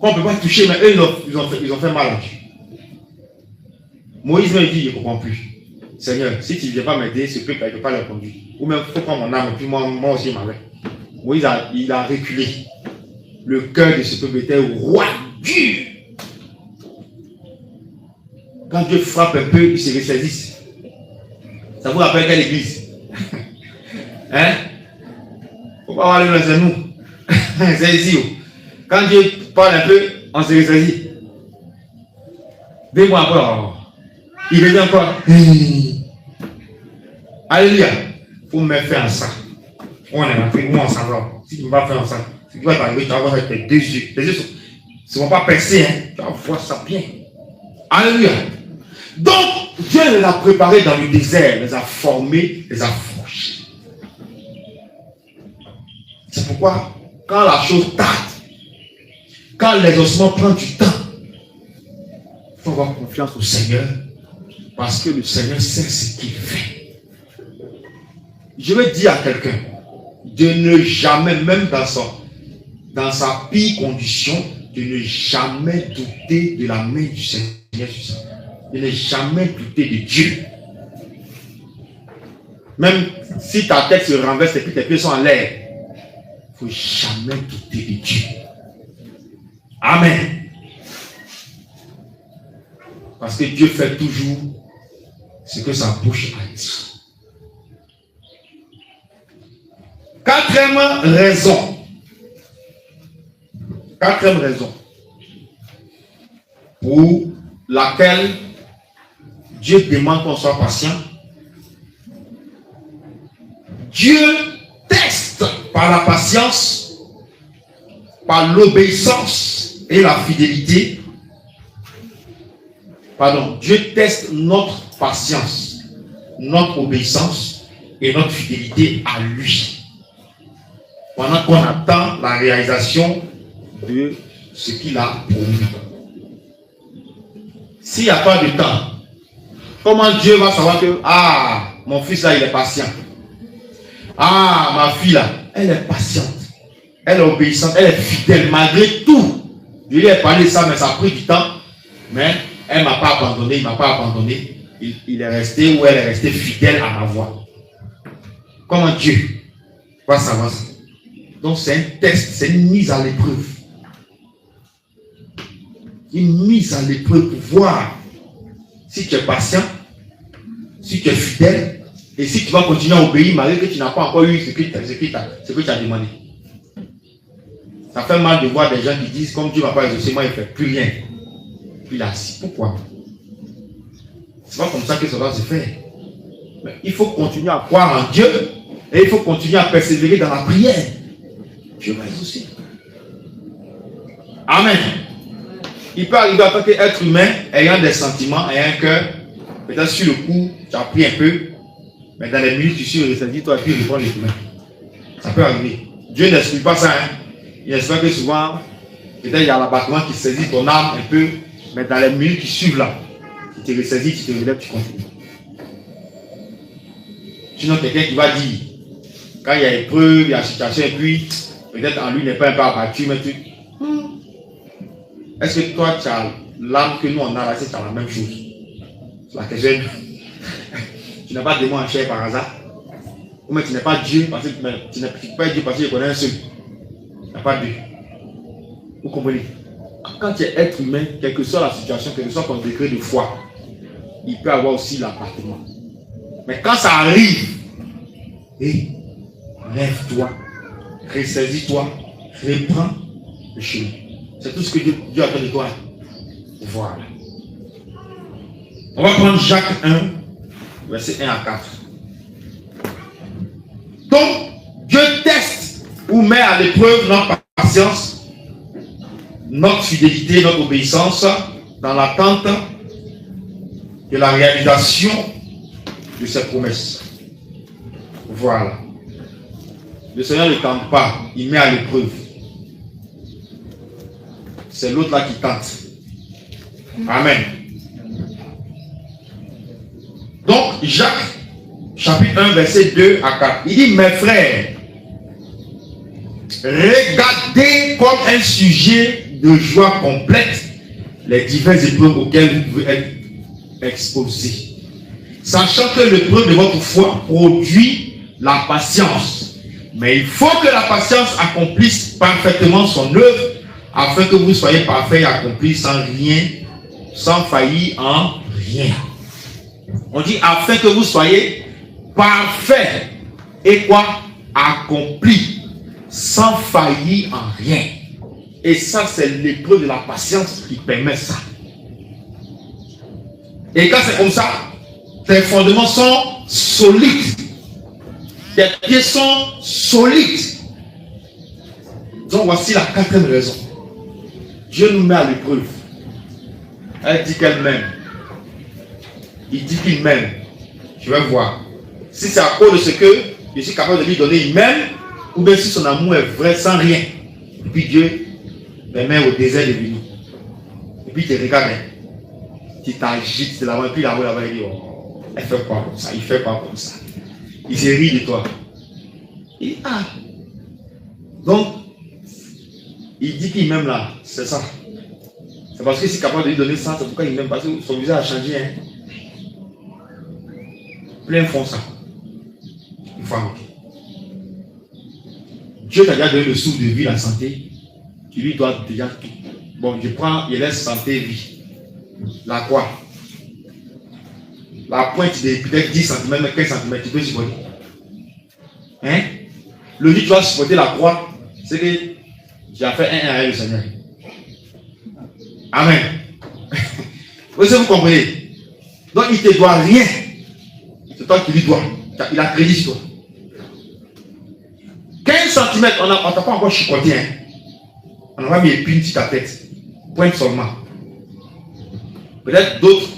Qu'on ne peut pas toucher, mais eux, ils ont fait mal à Dieu. Moïse me dit, je ne comprends plus. Seigneur, si tu ne viens pas m'aider, ce peuple ne peut pas le conduire. Ou même, il faut prendre mon âme, et puis moi aussi, il m'avait. Moïse, il a reculé. Le cœur de ce peuple était roi dur. Quand Dieu frappe un peu, il se ressaisissent. Ça vous rappelle quelle église? Hein? Faut pas avoir le dans nous. C'est ici. Quand Dieu parle un peu, on se ressaisit. 2 mois après, il revient encore. Alléluia. Il faut me faire en ça. On est rentré, moi on s'en va. Si tu ne vas pas faire en ça, si tu vas t'arriver, tu vas voir avec tes 2 yeux. Les yeux ne vont pas percer, hein. Tu vas voir ça bien. Alléluia. Donc, Dieu les a préparés dans le désert, les a formés, les a forgés. C'est pourquoi, quand la chose tarde, quand l'exaucement prend du temps, il faut avoir confiance au Seigneur, parce que le Seigneur sait ce qu'il fait. Je vais dire à quelqu'un de ne jamais, même dans sa pire condition, de ne jamais douter de la main du Seigneur. De ne jamais douter de Dieu. Même si ta tête se renverse et que tes pieds sont en l'air, il ne faut jamais douter de Dieu. Amen. Parce que Dieu fait toujours ce que sa bouche a dit. 4e raison. 4e raison pour laquelle Dieu demande qu'on soit patient. Dieu teste par la patience, par l'obéissance et la fidélité. Pardon, Dieu teste notre patience, notre obéissance et notre fidélité à lui. Pendant qu'on attend la réalisation de ce qu'il a promis. S'il n'y a pas de temps, comment Dieu va savoir que, mon fils là, il est patient. Ma fille là, elle est patiente. Elle est obéissante, elle est fidèle malgré tout. Je lui ai parlé de ça, mais ça a pris du temps. Mais elle ne m'a pas abandonné, il ne m'a pas abandonné. Il est resté ou elle est restée fidèle à ma voix. Comment Dieu va savoir ça? Donc c'est un test, c'est une mise à l'épreuve. Une mise à l'épreuve pour voir si tu es patient, si tu es fidèle, et si tu vas continuer à obéir malgré que tu n'as pas encore eu ce que tu as demandé. Ça fait mal de voir des gens qui disent, comme Dieu ne va pas exaucer, moi il ne fait plus rien. Puis il a assis. Pourquoi? C'est pas comme ça que ça va se faire. Mais il faut continuer à croire en Dieu et il faut continuer à persévérer dans la prière. Dieu va exaucer. Amen. Il peut arriver à tant qu'être humain, ayant des sentiments, ayant un cœur, peut-être sur le coup, tu as pris un peu, mais dans les minutes, tu suis ressaisi, toi, et puis répondre les humains. Ça peut arriver. Dieu n'exclut pas ça. Il espère que souvent, peut-être il y a l'abattement qui saisit ton âme un peu, mais dans les minutes qui suivent là, tu te ressaisis, tu te relèves, tu continues. Sinon, quelqu'un qui va dire, quand il y a épreuve, il y a situation, et puis, peut-être en lui n'est pas un peu abattu, mais tu. Est-ce que toi, tu as l'âme que nous on a là, c'est la même chose? C'est la question. Tu n'as pas de démon en chair par hasard. Ou mais tu n'es pas Dieu parce que tu n'es pas Dieu parce que tu connais un seul. Tu n'as pas Dieu. Vous comprenez? Quand tu es être humain, quelle que soit la situation, quel que soit ton degré de foi, il peut avoir aussi l'appartement. Mais quand ça arrive, lève-toi, ressaisis-toi, reprends le chemin. C'est tout ce que Dieu attend de toi. Voilà. On va prendre Jacques 1, verset 1 à 4. Donc, Dieu teste ou met à l'épreuve notre patience notre fidélité, notre obéissance dans l'attente de la réalisation de ses promesses. Voilà. Le Seigneur ne tente pas, il met à l'épreuve. C'est l'autre là qui tente. Amen. Donc, Jacques, chapitre 1, verset 2 à 4. Il dit, mes frères, regardez comme un sujet de joie complète les diverses épreuves auxquelles vous pouvez être exposés. Sachant que l'épreuve de votre foi produit la patience. Mais il faut que la patience accomplisse parfaitement son œuvre afin que vous soyez parfaits et accomplis sans rien, sans faillir en rien. On dit afin que vous soyez parfaits et quoi? Accomplis sans faillir en rien. Et ça, c'est l'épreuve de la patience qui permet ça. Et quand c'est comme ça, tes fondements sont solides. Tes pieds sont solides. Donc voici la quatrième raison. Dieu nous met à l'épreuve. Elle dit qu'elle m'aime. Il dit qu'il m'aime. Je vais voir. Si c'est à cause de ce que je suis capable de lui donner, il m'aime, ou bien si son amour est vrai sans rien. Et puis Dieu me met au désert de venir. Et puis il te regarde. Tu t'agites de la main, et puis là-bas, il dit, oh, elle fait quoi comme ça? Il fait quoi comme ça? Il se rit de toi. Il dit, ah. Donc, il dit qu'il m'aime là. C'est ça. C'est parce qu'il est capable de lui donner ça. C'est pourquoi il m'aime. Parce que son visage a changé. Hein. Plein font ça. Il faut arrêter. Dieu t'a déjà donné le souffle de vie, la santé. Tu lui dois déjà tout. Bon, je prends, il laisse santé, vie. La croix. La pointe de peut-être 10 cm, 15 cm, tu peux supporter. Hein? Le jour tu vas supporter la croix, c'est que j'ai fait un avec le Seigneur. Amen. Vous comprenez? Donc il ne te doit rien. C'est toi qui lui dois. Il a crédit sur toi. 15 cm, on ne t'a pas encore chicoté. Hein? On a mis épine sur ta tête. Pointe seulement. Peut-être d'autres,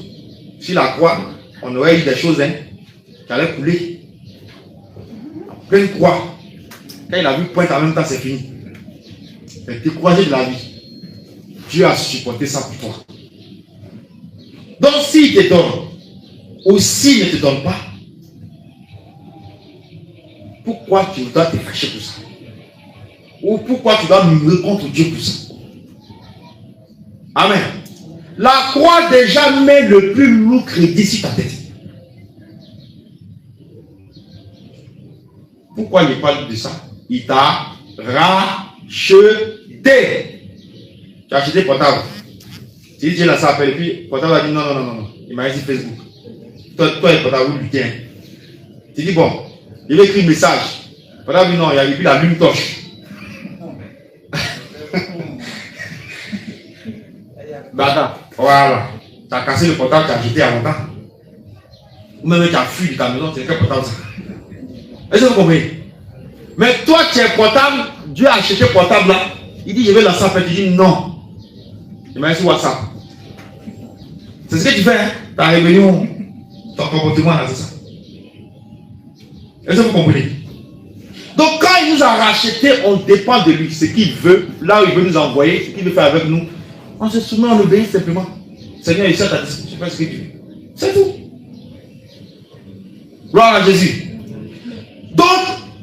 sur la croix, on aurait eu des choses hein, qui allaient couler. Pleine croix. Quand il a vu pointe en même temps, c'est fini. Il était découragé de la vie. Dieu a supporté ça pour toi. Donc s'il te donne, ou s'il ne te donne pas, pourquoi tu dois te fâcher pour ça? Ou pourquoi tu dois murmurer contre Dieu pour ça? Amen. La croix déjà met le plus lourd crédit sur ta tête. Pourquoi il parle de ça? Il t'a racheté. Tu as acheté portable. Tu dis Dieu là ça appelle et puis portable a dit non. Il m'a dit Facebook. Toi le portable lui tient. Tu dis bon, il va écrire un message. Portable dit non, il a puis la lune torche. Voilà. Tu as cassé le portable, tu as jeté à longtemps. Ou même tu as fui de ta maison, c'est quel portable ça? Est-ce que vous comprenez? Mais toi, tu es portable, Dieu a acheté le portable là. Il dit, je vais lancer appel. Tu dis non. Il m'a dit sur WhatsApp. C'est ce que tu fais, hein? Ta rébellion, ton comportement là, c'est ça. Est-ce que vous comprenez? Donc, quand il nous a racheté, on dépend de lui. Ce qu'il veut, là où il veut nous envoyer, ce qu'il veut faire avec nous. On se soumet, on obéit simplement. Seigneur, il sert ta discipline, tu fais ce que tu veux. C'est tout. Gloire à Jésus. Donc,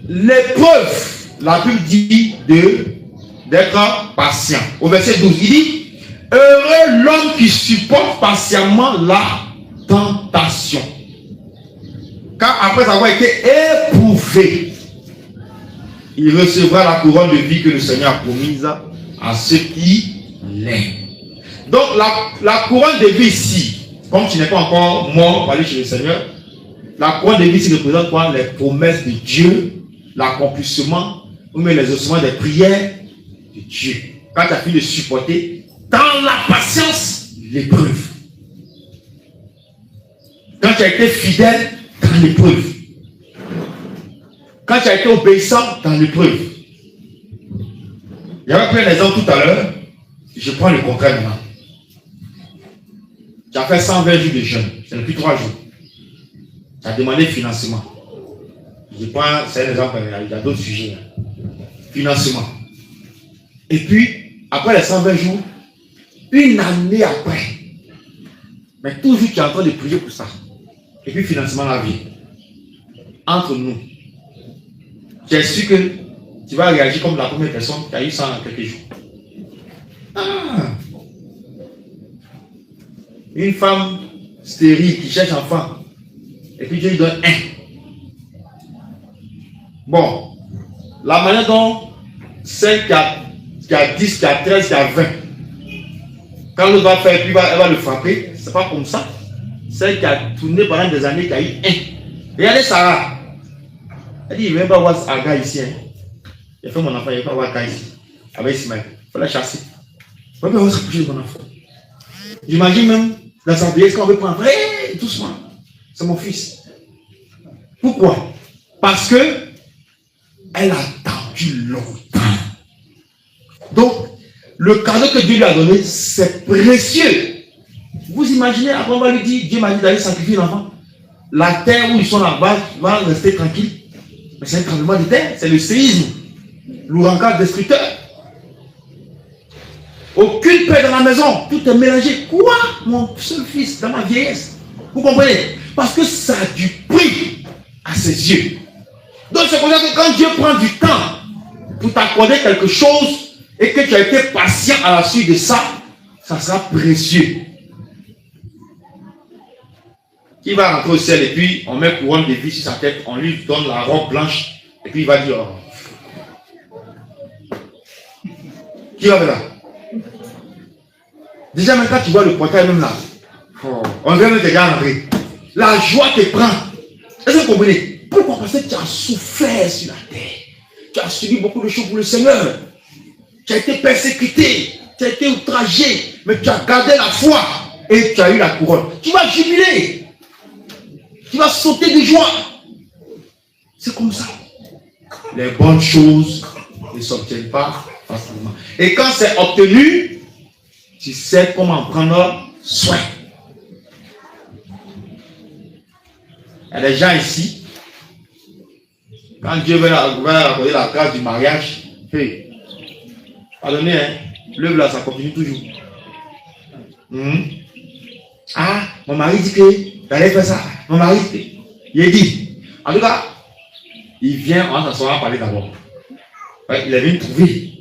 l'épreuve, la Bible dit d'être patient. Au verset 12, il dit, heureux l'homme qui supporte patiemment la tentation. Car après avoir été éprouvé, il recevra la couronne de vie que le Seigneur a promise à ceux qui l'aiment. Donc, la couronne de vie ici, comme tu n'es pas encore mort pour aller chez le Seigneur, la couronne de vie ici représente quoi? Les promesses de Dieu, l'accomplissement, ou même les ossements des prières de Dieu. Quand tu as fini de supporter, dans la patience, l'épreuve. Quand tu as été fidèle, dans l'épreuve. Quand tu as été obéissant, dans l'épreuve. Il y avait plein d'exemples tout à l'heure. Je prends le contraire maintenant. Tu as fait 120 jours de jeûne, c'est depuis 3 jours. Tu as demandé financement. Je prends, c'est un exemple, il y a d'autres sujets. Financement. Et puis, après les 120 jours, une année après, mais toujours tu es en train de prier pour ça. Et puis financement la vie. Entre nous, j'ai su que tu vas réagir comme la première personne qui a eu ça en quelques jours. Ah. Une femme stérile qui cherche enfant. Et puis Dieu lui donne un. Bon, la manière dont celle qui a 10, qui a 13, qui a 20, quand l'autre va faire, puis elle va le frapper, c'est pas comme ça. Celle qui a tourné pendant des années, qui a eu un. Regardez Sarah. Elle dit, il ne veut même pas voir Aga ici. Hein. J'ai fait mon enfant, il ne veut pas voir Aga ici. Avec Ismaël. Il faut la chasser. Il ne veut pas se coucher de mon enfant. J'imagine même dans sa vieillesse qu'on veut prendre. Hey, doucement. C'est mon fils. Pourquoi? Parce que elle a attendu longtemps. Donc, le cadeau que Dieu lui a donné, c'est précieux. Vous imaginez, après on va lui dire, Dieu m'a dit d'aller sacrifier l'enfant. La terre où ils sont là-bas va rester tranquille. Mais c'est un tremblement de terre, c'est le séisme. L'ouragan destructeur. Aucune paix dans la maison, tout est mélangé. Quoi? Mon seul fils, dans ma vieillesse. Vous comprenez? Parce que ça a du prix à ses yeux. Donc c'est pour ça que quand Dieu prend du temps pour t'accorder quelque chose et que tu as été patient à la suite de ça, ça sera précieux. Qui va rentrer au ciel et puis on met couronne de vie sur sa tête, on lui donne la robe blanche et puis il va dire oh. Qui va là? Déjà même quand tu vois le portail même là, oh, on vient même déjà rentrer. La joie te prend. Est-ce que vous comprenez? Pourquoi? Parce que tu as souffert sur la terre. Tu as subi beaucoup de choses pour le Seigneur. Tu as été persécuté, tu as été outragé, mais tu as gardé la foi et tu as eu la couronne. Tu vas jubiler. Tu vas sauter de joie. C'est comme ça. Les bonnes choses ne s'obtiennent pas facilement. Et quand c'est obtenu, tu sais comment prendre soin. Il y a des gens ici, quand Dieu va accorder la grâce du mariage, hey, pardonnez, hein, l'œuvre là, ça continue toujours. Ah, mon mari dit que d'aller faire ça. Mon mari, il dit. En tout cas, il vient, on s'assoit à parler d'abord. Ouais, il est venu trouver.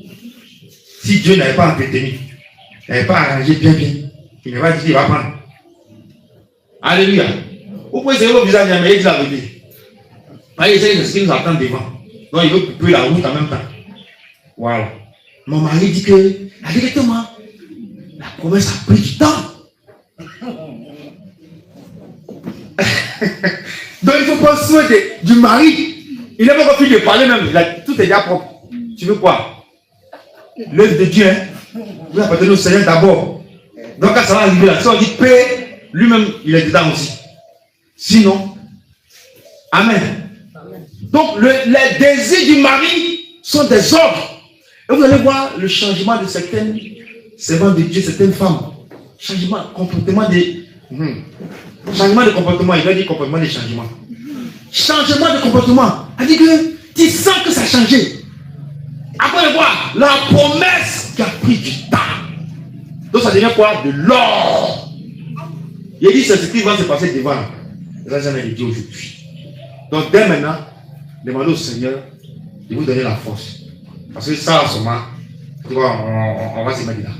Si Dieu n'avait pas entretenu, n'avait pas arrangé bien, il n'avait pas dit qu'il va prendre. Alléluia. Vous pouvez essayer vos visages, mais il dit la vérité. Il sait ce qui nous attend devant. Donc il veut couper la route en même temps. Voilà. Mon mari dit que, directement, la promesse a pris du temps. Donc il faut prendre soin du mari. Il n'a pas encore fini de parler même. Tout est déjà propre. Tu veux quoi? L'œuvre de Dieu, hein? Vous appartenez au Seigneur d'abord. Donc quand ça va arriver là, si on dit paix, lui-même il est dedans aussi. Sinon, Amen. Donc les désirs du mari sont des ordres. Et vous allez voir le changement de certaines servantes de Dieu, certaines femmes. Changement, comportement de... Changement de comportement, il doit dire comportement de changement. Changement de comportement. Elle dit que tu sens que ça a changé. Après voir la promesse qui a pris du temps. Donc ça devient quoi? De l'or. Il dit c'est ce qui va se passer devant. Ça j'en ai dit aujourd'hui. Donc dès maintenant, demandez au Seigneur de vous donner la force. Parce que ça en ce moment, on va se mettre là.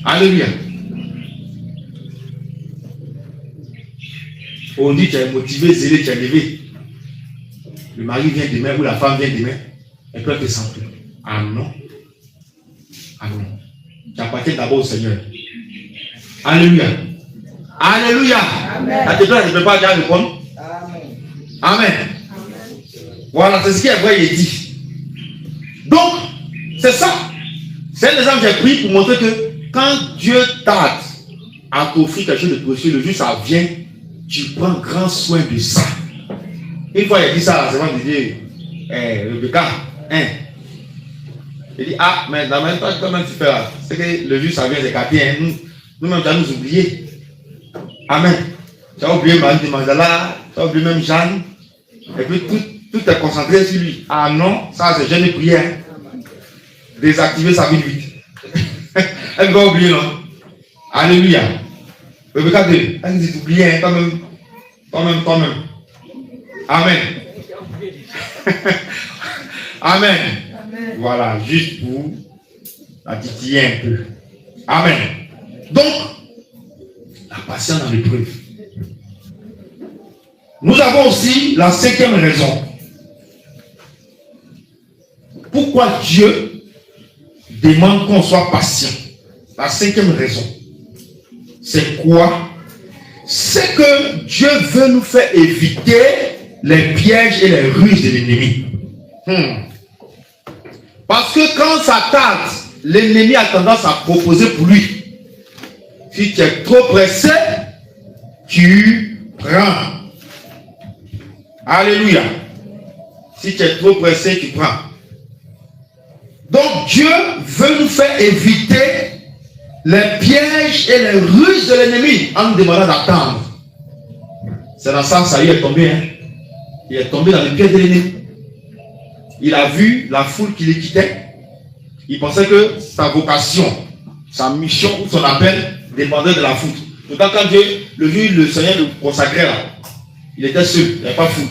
Alléluia. On dit tu es motivé, zélé, tu es levé. Le mari vient demain ou la femme vient demain. Elle peut te sentir. Ah non. Ah non. Tu appartiens d'abord au Seigneur. Alléluia. Alléluia. La déclaration ne peut pas déjà répondre. Amen. Voilà, c'est ce qu'il y a vrai, il dit. Donc, c'est ça. C'est un exemple que j'ai pris pour montrer que quand Dieu tarde à t'offrir quelque chose de précieux, le jour ça vient, tu prends grand soin de ça. Une fois il a dit ça, c'est vrai de dire, Rebecca, hein, Il dit, ah, mais dans même temps, comment tu fais là? C'est que le vieux, ça vient des quartiers. Hein. Nous-mêmes, tu as nous oublié. Amen. Tu as oublié Marie de Mandala, tu as oublié même Jeanne. Et puis tout est concentré sur lui. Ah non, ça c'est jeune prière. Désactiver sa vie vite. Elle va oublier, non? Alléluia. Rebecca 2, elle dit oublier, toi-même. Amen. Amen. Voilà, juste pour la titiller un peu. Amen. Donc, la patience dans l'épreuve. Nous avons aussi la 5e raison. Pourquoi Dieu demande qu'on soit patient? La 5e raison. C'est quoi? C'est que Dieu veut nous faire éviter les pièges et les ruses de l'ennemi. Parce que quand ça tarde, l'ennemi a tendance à proposer pour lui. Si tu es trop pressé, tu prends. Alléluia. Si tu es trop pressé, tu prends. Donc Dieu veut nous faire éviter les pièges et les ruses de l'ennemi en nous demandant d'attendre. C'est dans ça que Saül est tombé. Hein? Il est tombé dans les pièges de l'ennemi. Il a vu la foule qui le quittait. Il pensait que sa vocation, sa mission ou son appel dépendait de la foule. Pourtant, quand Dieu le vit, le Seigneur le consacrait là, il était seul, il n'avait pas foule.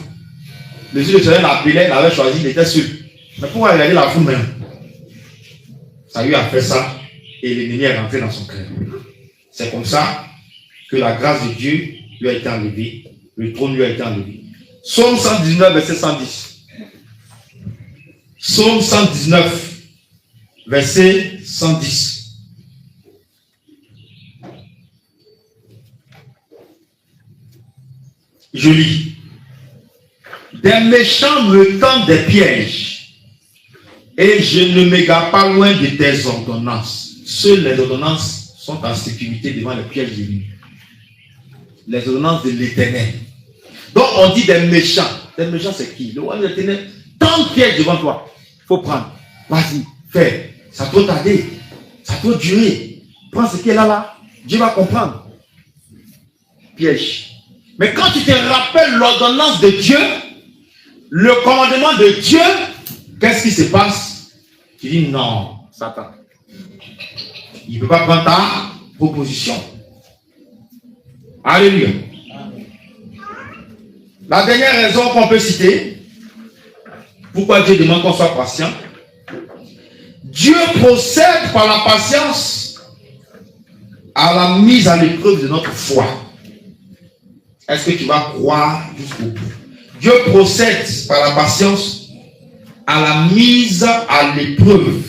Le jour le Seigneur l'appelait, l'avait choisi, il était seul. Mais pourquoi il a dit la foule même? Saül a fait ça et l'ennemi est rentré dans son cœur. C'est comme ça que la grâce de Dieu lui a été enlevée, le trône lui a été enlevé. Psaume 119, verset 110. Psaume 119, verset 110. Je lis. Des méchants me tendent des pièges, et je ne m'égare pas loin de tes ordonnances. Seules les ordonnances sont en sécurité devant les pièges de l'ennemi. Les ordonnances de l'Éternel. Donc on dit des méchants. Des méchants, c'est qui? Le roi de l'Éternel tant de pièges devant toi. Il faut prendre. Vas-y, fais. Ça peut tarder. Ça peut durer. Prends ce qui est là. Dieu va comprendre. Piège. Mais quand tu te rappelles l'ordonnance de Dieu, le commandement de Dieu, qu'est-ce qui se passe? Tu dis non, Satan. Il ne peut pas prendre ta proposition. Alléluia. La dernière raison qu'on peut citer, pourquoi Dieu demande qu'on soit patient, Dieu procède par la patience à la mise à l'épreuve de notre foi. Est-ce que tu vas croire jusqu'au bout? Dieu procède par la patience à la mise à l'épreuve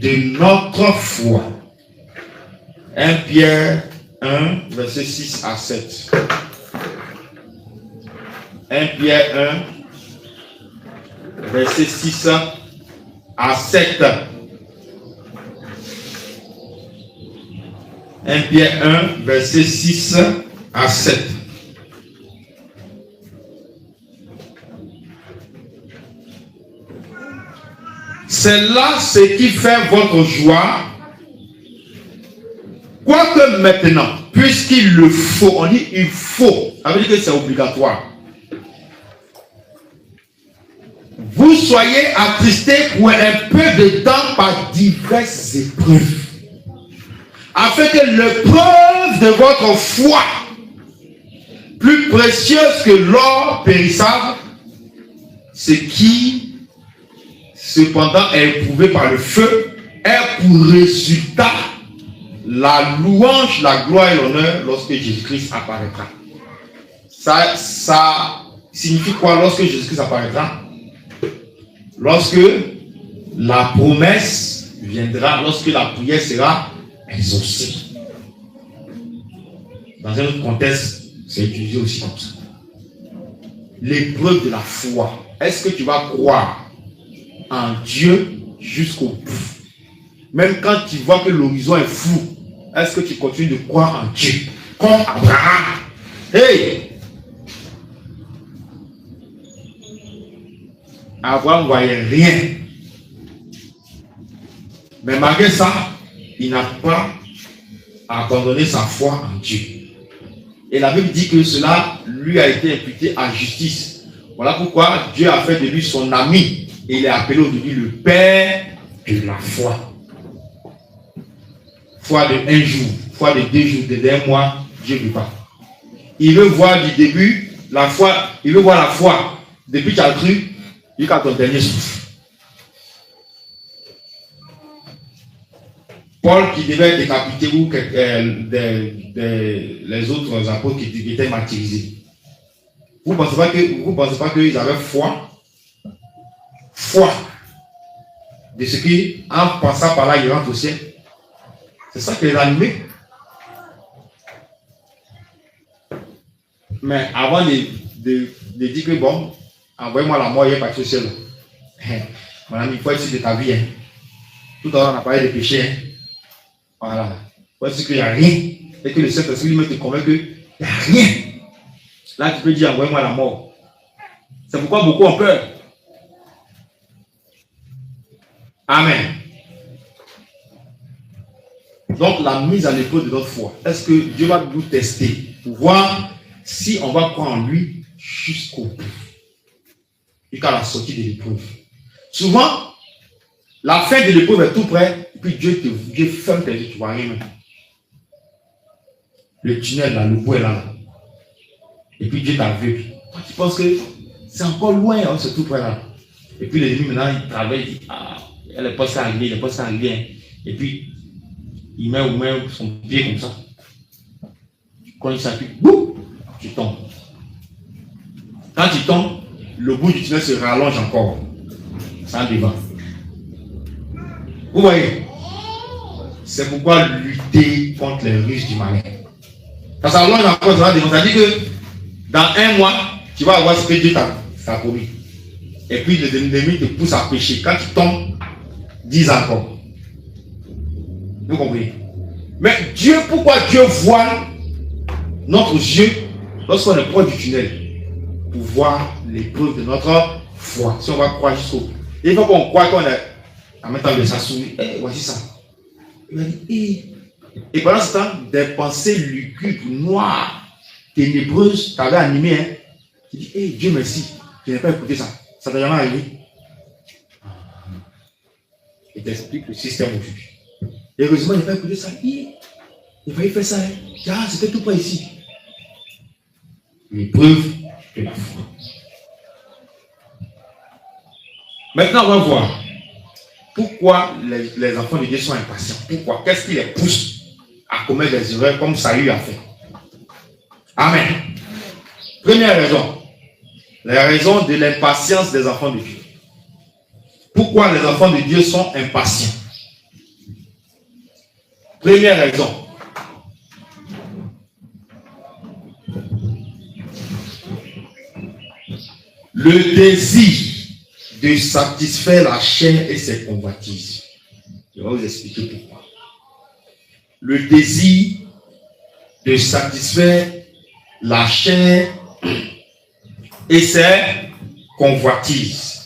de notre foi. 1 Pierre 1, verset 6 à 7. 1 Pierre 1, verset 6 à 7. 1 Pierre 1, verset 6 à 7. C'est là ce qui fait votre joie. Quoique maintenant, puisqu'il le faut, on dit il faut, ça veut dire que c'est obligatoire. Vous soyez attristés pour un peu de temps par diverses épreuves, afin que l'épreuve de votre foi, plus précieuse que l'or périssable, ce qui cependant est éprouvé par le feu, est pour résultat la louange, la gloire et l'honneur lorsque Jésus-Christ apparaîtra. Ça signifie quoi lorsque Jésus-Christ apparaîtra? Lorsque la promesse viendra, lorsque la prière sera exaucée. Dans un autre contexte, c'est utilisé aussi comme ça. L'épreuve de la foi. Est-ce que tu vas croire en Dieu jusqu'au bout? Même quand tu vois que l'horizon est flou, est-ce que tu continues de croire en Dieu? Comme Abraham. Hey! Abraham ne voyait rien. Mais malgré ça, il n'a pas abandonné sa foi en Dieu. Et la Bible dit que cela lui a été imputé en justice. Voilà pourquoi Dieu a fait de lui son ami. Et il est appelé aujourd'hui le Père de la foi. Foi de un jour, foi de 2 jours, de 1 mois, Dieu ne veut pas. Il veut voir du début la foi, il veut voir la foi depuis que tu as cru jusqu'à ton dernier souffle. Paul qui devait décapiter ou les autres apôtres qui étaient martyrisés. Vous ne pensez pas qu'ils avaient foi de ce qui, en passant par là, ils rentrent au ciel. C'est ça qui les a animés. Mais avant de dire que bon, envoyez-moi la mort, il est parti au ciel. Mon ami, il faut être sûr de ta vie. Hein. Tout à l'heure, on a parlé de péché. Hein. Voilà. Il faut être sûr qu'il n'y a rien. Et que le Saint-Esprit lui-même te convainc qu'il n'y a rien. Là, tu peux dire envoyez-moi la mort. C'est pourquoi beaucoup ont peur. Amen. Donc, la mise à l'épreuve de notre foi. Est-ce que Dieu va nous tester pour voir si on va croire en lui jusqu'au bout, jusqu'à la sortie de l'épreuve. Souvent, la fin de l'épreuve est tout près, et puis Dieu ferme tes yeux, tu ne vois rien même. Le tunnel là, le bout est là. Et puis Dieu t'aveugle. Toi, tu penses que c'est encore loin, hein, c'est tout près là. Et puis l'ennemi maintenant, il travaille, il dit, ah, elle n'est pas ça arriver, elle n'est pas ça arriver. Et puis, il met son pied comme ça. Quand il s'appuie, boum, tu tombes. Quand tu tombes, le bout du tunnel se rallonge encore. Ça devant. Vous voyez? C'est pourquoi lutter contre les ruses du malin. Quand ça rallonge encore, ça devant. Ça dit que dans 1 mois, tu vas avoir ce que Dieu t'a promis. Et puis l'ennemi te pousse à pécher. Quand tu tombes, 10 encore. Vous comprenez? Mais Dieu, pourquoi Dieu voit notre yeux lorsqu'on est proche du tunnel? Pour voir l'épreuve de notre foi. Si on va croire jusqu'au bout. Et il faut qu'on croit qu'on est en même temps de s'assouvir. Voici ça. Il m'a dit, et pendant ce temps, des pensées lugubres, noires, ténébreuses, t'avaient animé. Hein? Tu dis, Dieu merci, je n'ai pas écouté ça. Ça t'a jamais arrivé. Et t'explique le système aujourd'hui. Heureusement, il n'a pas écouté ça. Il fallait faire ça. Hein? Ah, c'était tout près ici. L'épreuve de la foi. Maintenant, on va voir pourquoi les enfants de Dieu sont impatients. Pourquoi? Qu'est-ce qui les pousse à commettre des erreurs comme Saül a fait? Amen. Première raison. La raison de l'impatience des enfants de Dieu. Pourquoi les enfants de Dieu sont impatients? Première raison. Le désir de satisfaire la chair et ses convoitises. Je vais vous expliquer pourquoi. Le désir de satisfaire la chair et ses convoitises.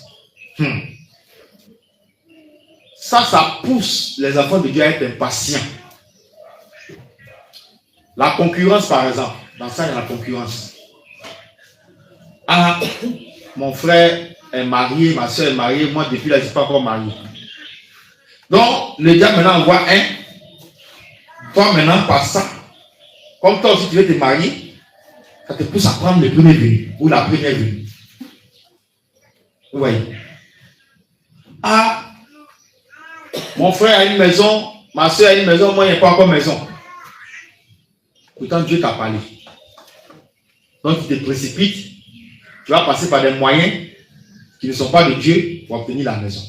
Ça pousse les enfants de Dieu à être impatients. La concurrence, par exemple. Dans ça, il y a la concurrence. Ah, mon frère est marié, ma soeur est mariée, moi depuis là, je ne suis pas encore marié. Donc, le diable maintenant envoie un. Toi maintenant, par ça, comme toi aussi tu veux te marier, ça te pousse à prendre le premier venu ou la première venue. Vous voyez? Ah, mon frère a une maison, ma soeur a une maison, moi il n'y a pas encore maison. Pourtant Dieu t'a parlé. Donc tu te précipites, tu vas passer par des moyens qui ne sont pas de Dieu pour obtenir la maison.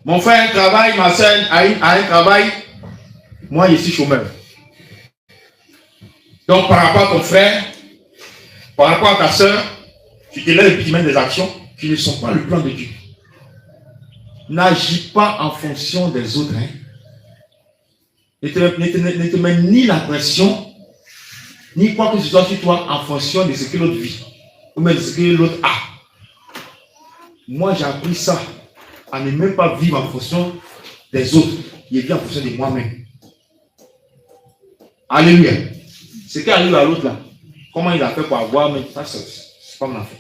Mon frère a un travail, ma soeur a un travail, moi je suis chômeur. Donc par rapport à ton frère, par rapport à ta soeur, tu te lèves et puis tu mènes des actions qui ne sont pas le plan de Dieu. N'agis pas en fonction des autres. Hein. Ne te mets ni la pression, ni quoi que ce soit sur toi en fonction de ce que l'autre vit, ou même de ce que l'autre a. Moi j'ai appris ça à ne même pas vivre en fonction des autres. Il vit en fonction de moi-même. Alléluia. Ce qui arrive à l'autre là, comment il a fait pour avoir, mais ça, c'est pas mon affaire.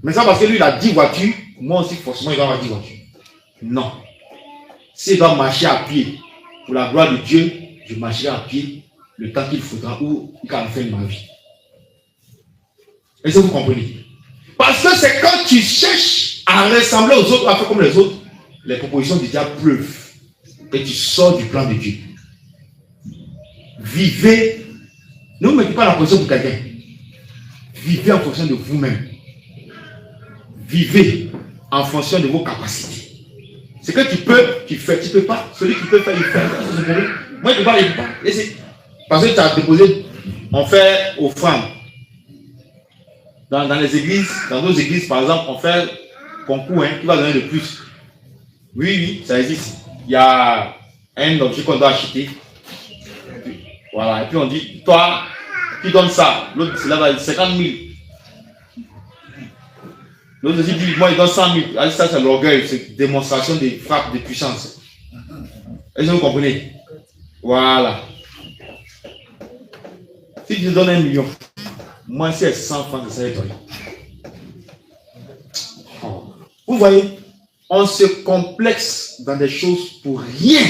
Mais ça, parce que lui, il a 10 voitures, moi aussi, forcément, il doit avoir 10 voitures. Non. S'il doit marcher à pied, pour la gloire de Dieu, je marcherai à pied le temps qu'il faudra ou qu'à la fin de ma vie. Est-ce que vous comprenez? Parce que c'est quand tu cherches à ressembler aux autres, à faire comme les autres, les propositions du diable pleuvent. Et tu sors du plan de Dieu. Vivez. Ne vous mettez pas la pression pour quelqu'un. Vivez en fonction de vous-même. Vivez en fonction de vos capacités. Ce que tu peux, tu fais. Tu ne peux pas. Celui qui peut faire, il fait. Moi, je ne peux pas, il ne peut pas. Parce que tu as déposé, on fait offrande. Dans les églises, dans nos églises, par exemple, on fait concours, qui va donner le plus. Oui, ça existe. Il y a un objet qu'on doit acheter. Voilà. Et puis on dit, toi, qui donne ça? L'autre, c'est là, 50 000. L'autre dit, moi, il donne 100 000. Ça, c'est l'orgueil, c'est une démonstration de frappe, de puissance. Est-ce que vous comprenez? Voilà. Si tu donnes 1 million, moi, c'est 100 francs, ça va être. Vous voyez, on se complexe dans des choses pour rien.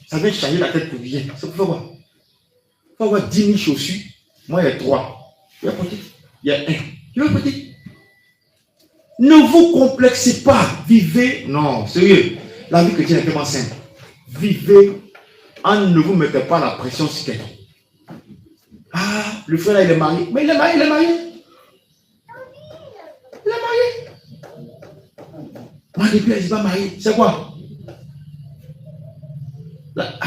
Ça vient changer la tête pour rien. C'est pour quoi? Il faut avoir 10 000 chaussures. Moi, il y a 3. Il y a porter. Il y a 1. Je vais porter. Ne vous complexez pas. Vivez. Non, sérieux. La vie chrétienne est tellement simple. Vivez. Ne vous mettez pas la pression sur quelqu'un. Ah, le frère là, il est marié. Mais il est marié, il est marié. Il est marié. Moi, depuis, il n'est pas marié. C'est quoi? Là,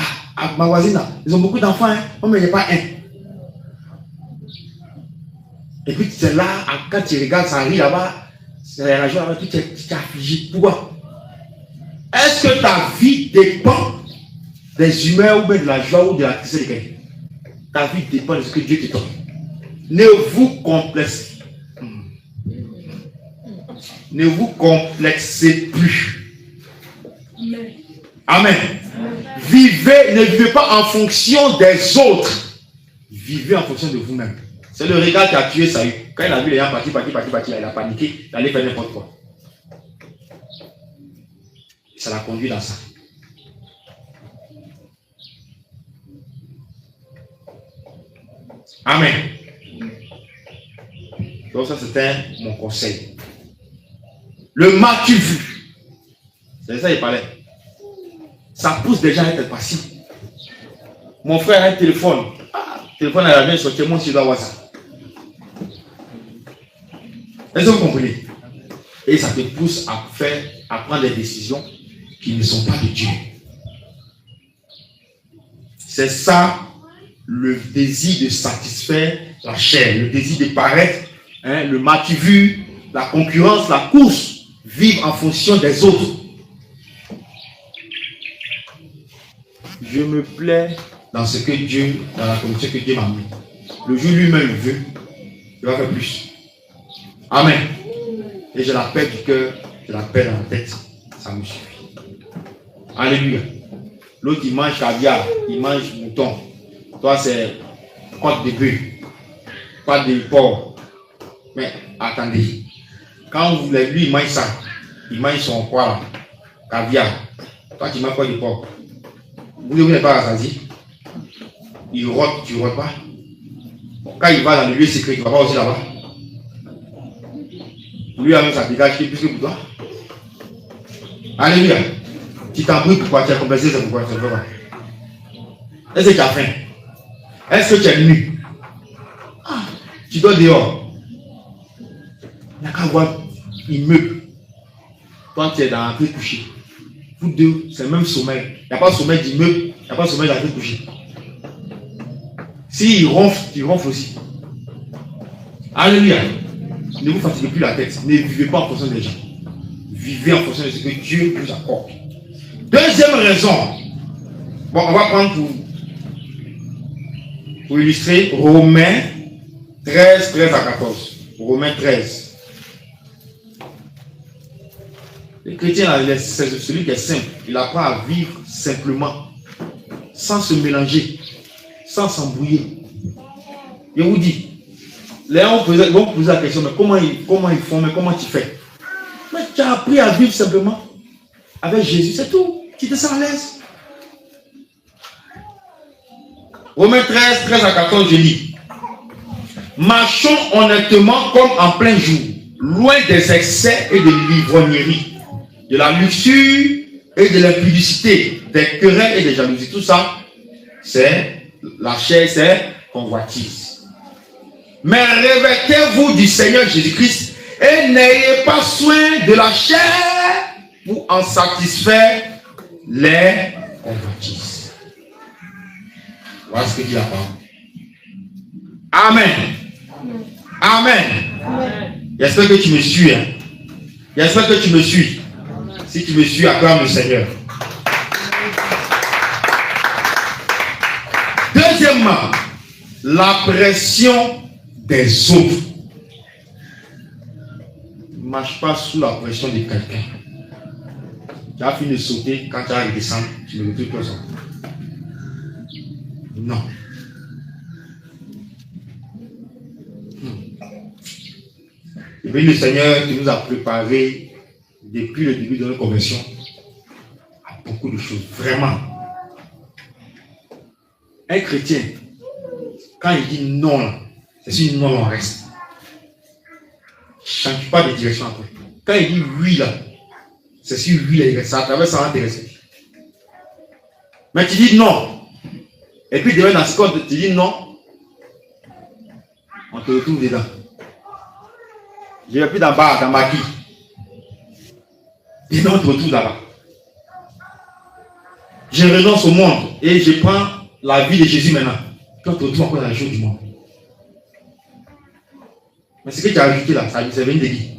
ma voisine, là, ils ont beaucoup d'enfants, hein. Oh, mais il n'y a pas un. Et puis, c'est là, quand tu regardes, ça arrive là-bas, c'est la joie, là, tu t'es affligé. Pourquoi? Est-ce que ta vie dépend des humeurs ou bien de la joie ou de la tristesse de quelqu'un? Ta vie dépend de ce que Dieu te donne. Ne vous complexez. Ne vous complexez plus. Amen. Vivez, ne vivez pas en fonction des autres. Vivez en fonction de vous-même. C'est le regard qui a tué Saül. Quand il a vu les gens partir, il a paniqué, il allait faire n'importe quoi. Ça l'a conduit dans ça. Amen. Donc ça, c'était mon conseil. Le m'as-tu vu? C'est ça qu'il parlait. Ça pousse des gens à être patient. Mon frère a un téléphone. Le téléphone à la main sur moi, tu dois voir ça. Est-ce que vous comprenez? Et ça te pousse à prendre des décisions qui ne sont pas de Dieu. C'est ça le désir de satisfaire la chair, le désir de paraître, hein, le m'as-tu vu, la concurrence, la course, vivre en fonction des autres. Je me plais dans ce que Dieu, dans la condition que Dieu m'a mis. Le jour lui-même veut, il va faire plus. Amen. Et j'ai la paix du cœur, j'ai la paix dans la tête. Ça me suffit. Alléluia. L'autre, il mange caviar, il mange mouton. Toi, c'est côte de bœuf, pas de porc. Mais attendez, quand vous voulez, lui, il mange ça. Il mange son quoi là? Caviar. Toi, tu manges quoi de porc? Vous n'êtes pas rassasié. Il rote, tu ne rotes pas. Quand il va dans le lieu secret, tu ne vas pas aussi là-bas. Lui, avec sa dégage qui est plus que pour toi. Alléluia. Tu t'embrouilles pourquoi? Tu as compensé, c'est pourquoi? C'est pourquoi? Est-ce que tu as faim? Est-ce que tu es nu? Tu dois dehors. Il n'y a qu'à voir immeuble. Toi, tu es dans la tête couchée. Vous deux, c'est le même sommeil. Il n'y a pas de sommeil d'immeuble, il n'y a pas de sommeil dans la tête couchée. S'il ronfle, tu ronfles aussi. Alléluia. Ne vous fatiguez plus la tête. Ne vivez pas en fonction des gens. Vivez en fonction de ce que Dieu vous accorde. Deuxième raison. Bon, on va prendre pour illustrer Romains 13 à 14. Romains 13. Le chrétien, c'est celui qui est simple. Il apprend à vivre simplement, sans se mélanger, sans s'embrouiller. Je vous dis, les gens vont poser la question, mais comment ils font, mais comment tu fais? Mais tu as appris à vivre simplement avec Jésus, c'est tout. Tu te sens à l'aise. Romains 13, 13 à 14, je lis. Marchons honnêtement comme en plein jour, loin des excès et de l'ivrognerie, de la luxure et de l'impudicité, des querelles et des jalousies. Tout ça, c'est la chair, c'est convoitise. Mais revêtez-vous du Seigneur Jésus-Christ et n'ayez pas soin de la chair pour en satisfaire les convoitises. Voilà ce que dit la parole. Amen. Amen. J'espère que tu me suis. Hein? J'espère que tu me suis. Si tu me suis, acclame le Seigneur. Deuxièmement, la pression des autres. Ne marche pas sous la pression de quelqu'un. Tu as fini de sauter, quand tu as redescendu, tu ne retrouves pas ça. Non. Et bien le Seigneur qui nous a préparé depuis le début de notre conversion à beaucoup de choses. Vraiment. Un chrétien, quand il dit non, c'est sur non on reste. Ne change pas de direction après. Quand il dit oui là, c'est sur oui là, il reste. Ça à travers ça va t'intéresser. Mais tu dis non. Et puis demain dans ce cas, tu dis non. On te retrouve dedans. Je ne vais plus d'abord dans ma vie. Et non, on te retrouve là-bas. Je renonce au monde et je prends la vie de Jésus maintenant. Puis on te retrouve encore dans les choses du monde. Mais ce que tu as ajouté là, ça c'est venu de qui?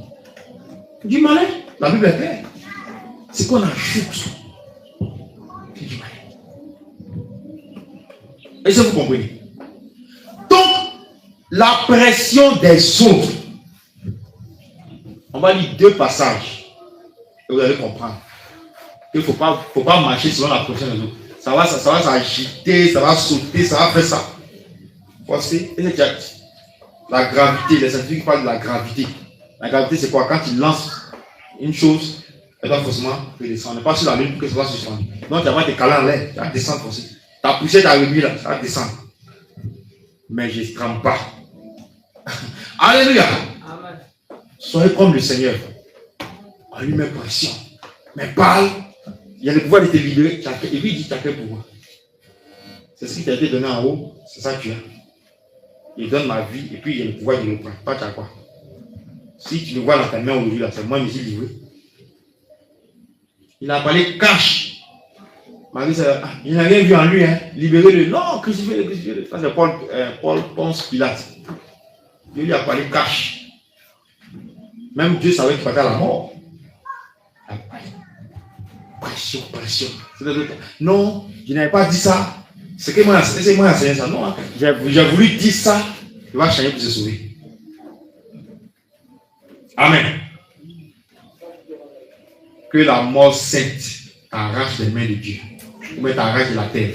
Du malin. La Bible est claire. C'est qu'on ajoute. C'est du malin. Est-ce que vous comprenez? Donc, la pression des autres. On va lire deux passages. Et vous allez comprendre. Il ne faut pas marcher selon la pression des autres. Ça va s'agiter, ça va sauter, ça va faire ça. Voici, la gravité, les scientifiques parlent de la gravité. La gravité, c'est quoi? Quand tu lances une chose, elle doit forcément redescendre. Pas sur la lune pour que ça va se descendre. Donc, tu vas te caler en l'air, tu vas descendre aussi. Ta poussée, ta remis là, ça va descendre. Mais je ne tremble pas. Alléluia. Amen. Soyez comme le Seigneur. On lui met pression. Mais parle. Il y a le pouvoir de te libérer. Et lui, il dit, tu as quel pouvoir? C'est ce qui t'a été donné en haut. C'est ça que tu as. Il donne ma vie. Et puis, il y a le pouvoir de le prendre. Pas tu as quoi? Si tu le vois dans ta main aujourd'hui, là, c'est moi qui me suis livré. Il a parlé cash. Marie, il n'a rien vu en lui. Hein. Libérez-le. Non, crucifiez-le. Ça, c'est Paul Ponce Pilate. Dieu lui a parlé cash. Même Dieu savait qu'il partait à la mort. Pression. Non, je n'avais pas dit ça. C'est moi enseigné ça. Non, hein. J'ai voulu dire ça. Il va changer pour se sauver. Amen. Que la mort sainte t'arrache les mains de Dieu. Ou t'arrache de la terre.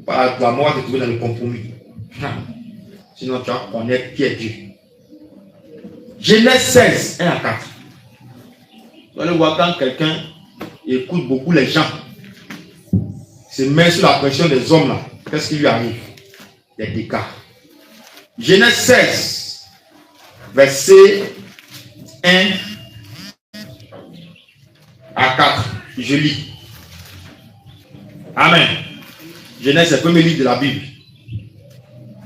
Pas la mort te trouver dans le compromis. Sinon tu vas connaître qui est Dieu. Genèse 16, 1 à 4. Vous allez voir quand quelqu'un écoute beaucoup les gens, se met sous la pression des hommes là, qu'est-ce qui lui arrive? Il y a des cas. Genèse 16, verset 1 à 4. Je lis. Amen. Genèse, c'est le premier livre de la Bible.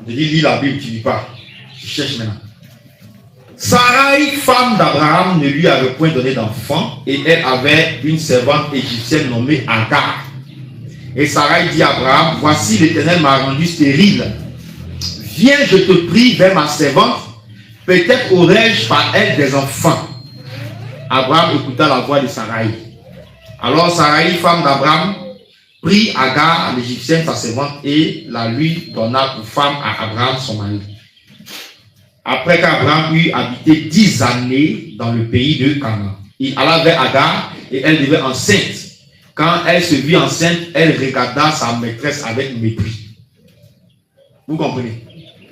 Je dis, lis la Bible, tu ne lis pas. Tu cherches maintenant. Sarai, femme d'Abraham, ne lui avait point donné d'enfant et elle avait une servante égyptienne nommée Agar. Et Sarai dit à Abraham, voici l'Éternel m'a rendu stérile. Viens, je te prie, vers ma servante, peut-être aurais-je par elle des enfants. Abraham écouta la voix de Sarai. Alors Sarai, femme d'Abraham, prit Agar, l'Égyptienne, sa servante, et la lui donna pour femme à Abraham, son mari. Après qu'Abraham eut habité 10 années dans le pays de Canaan. Il alla vers Agar et elle devait enceinte. Quand elle se vit enceinte, elle regarda sa maîtresse avec mépris. Vous comprenez?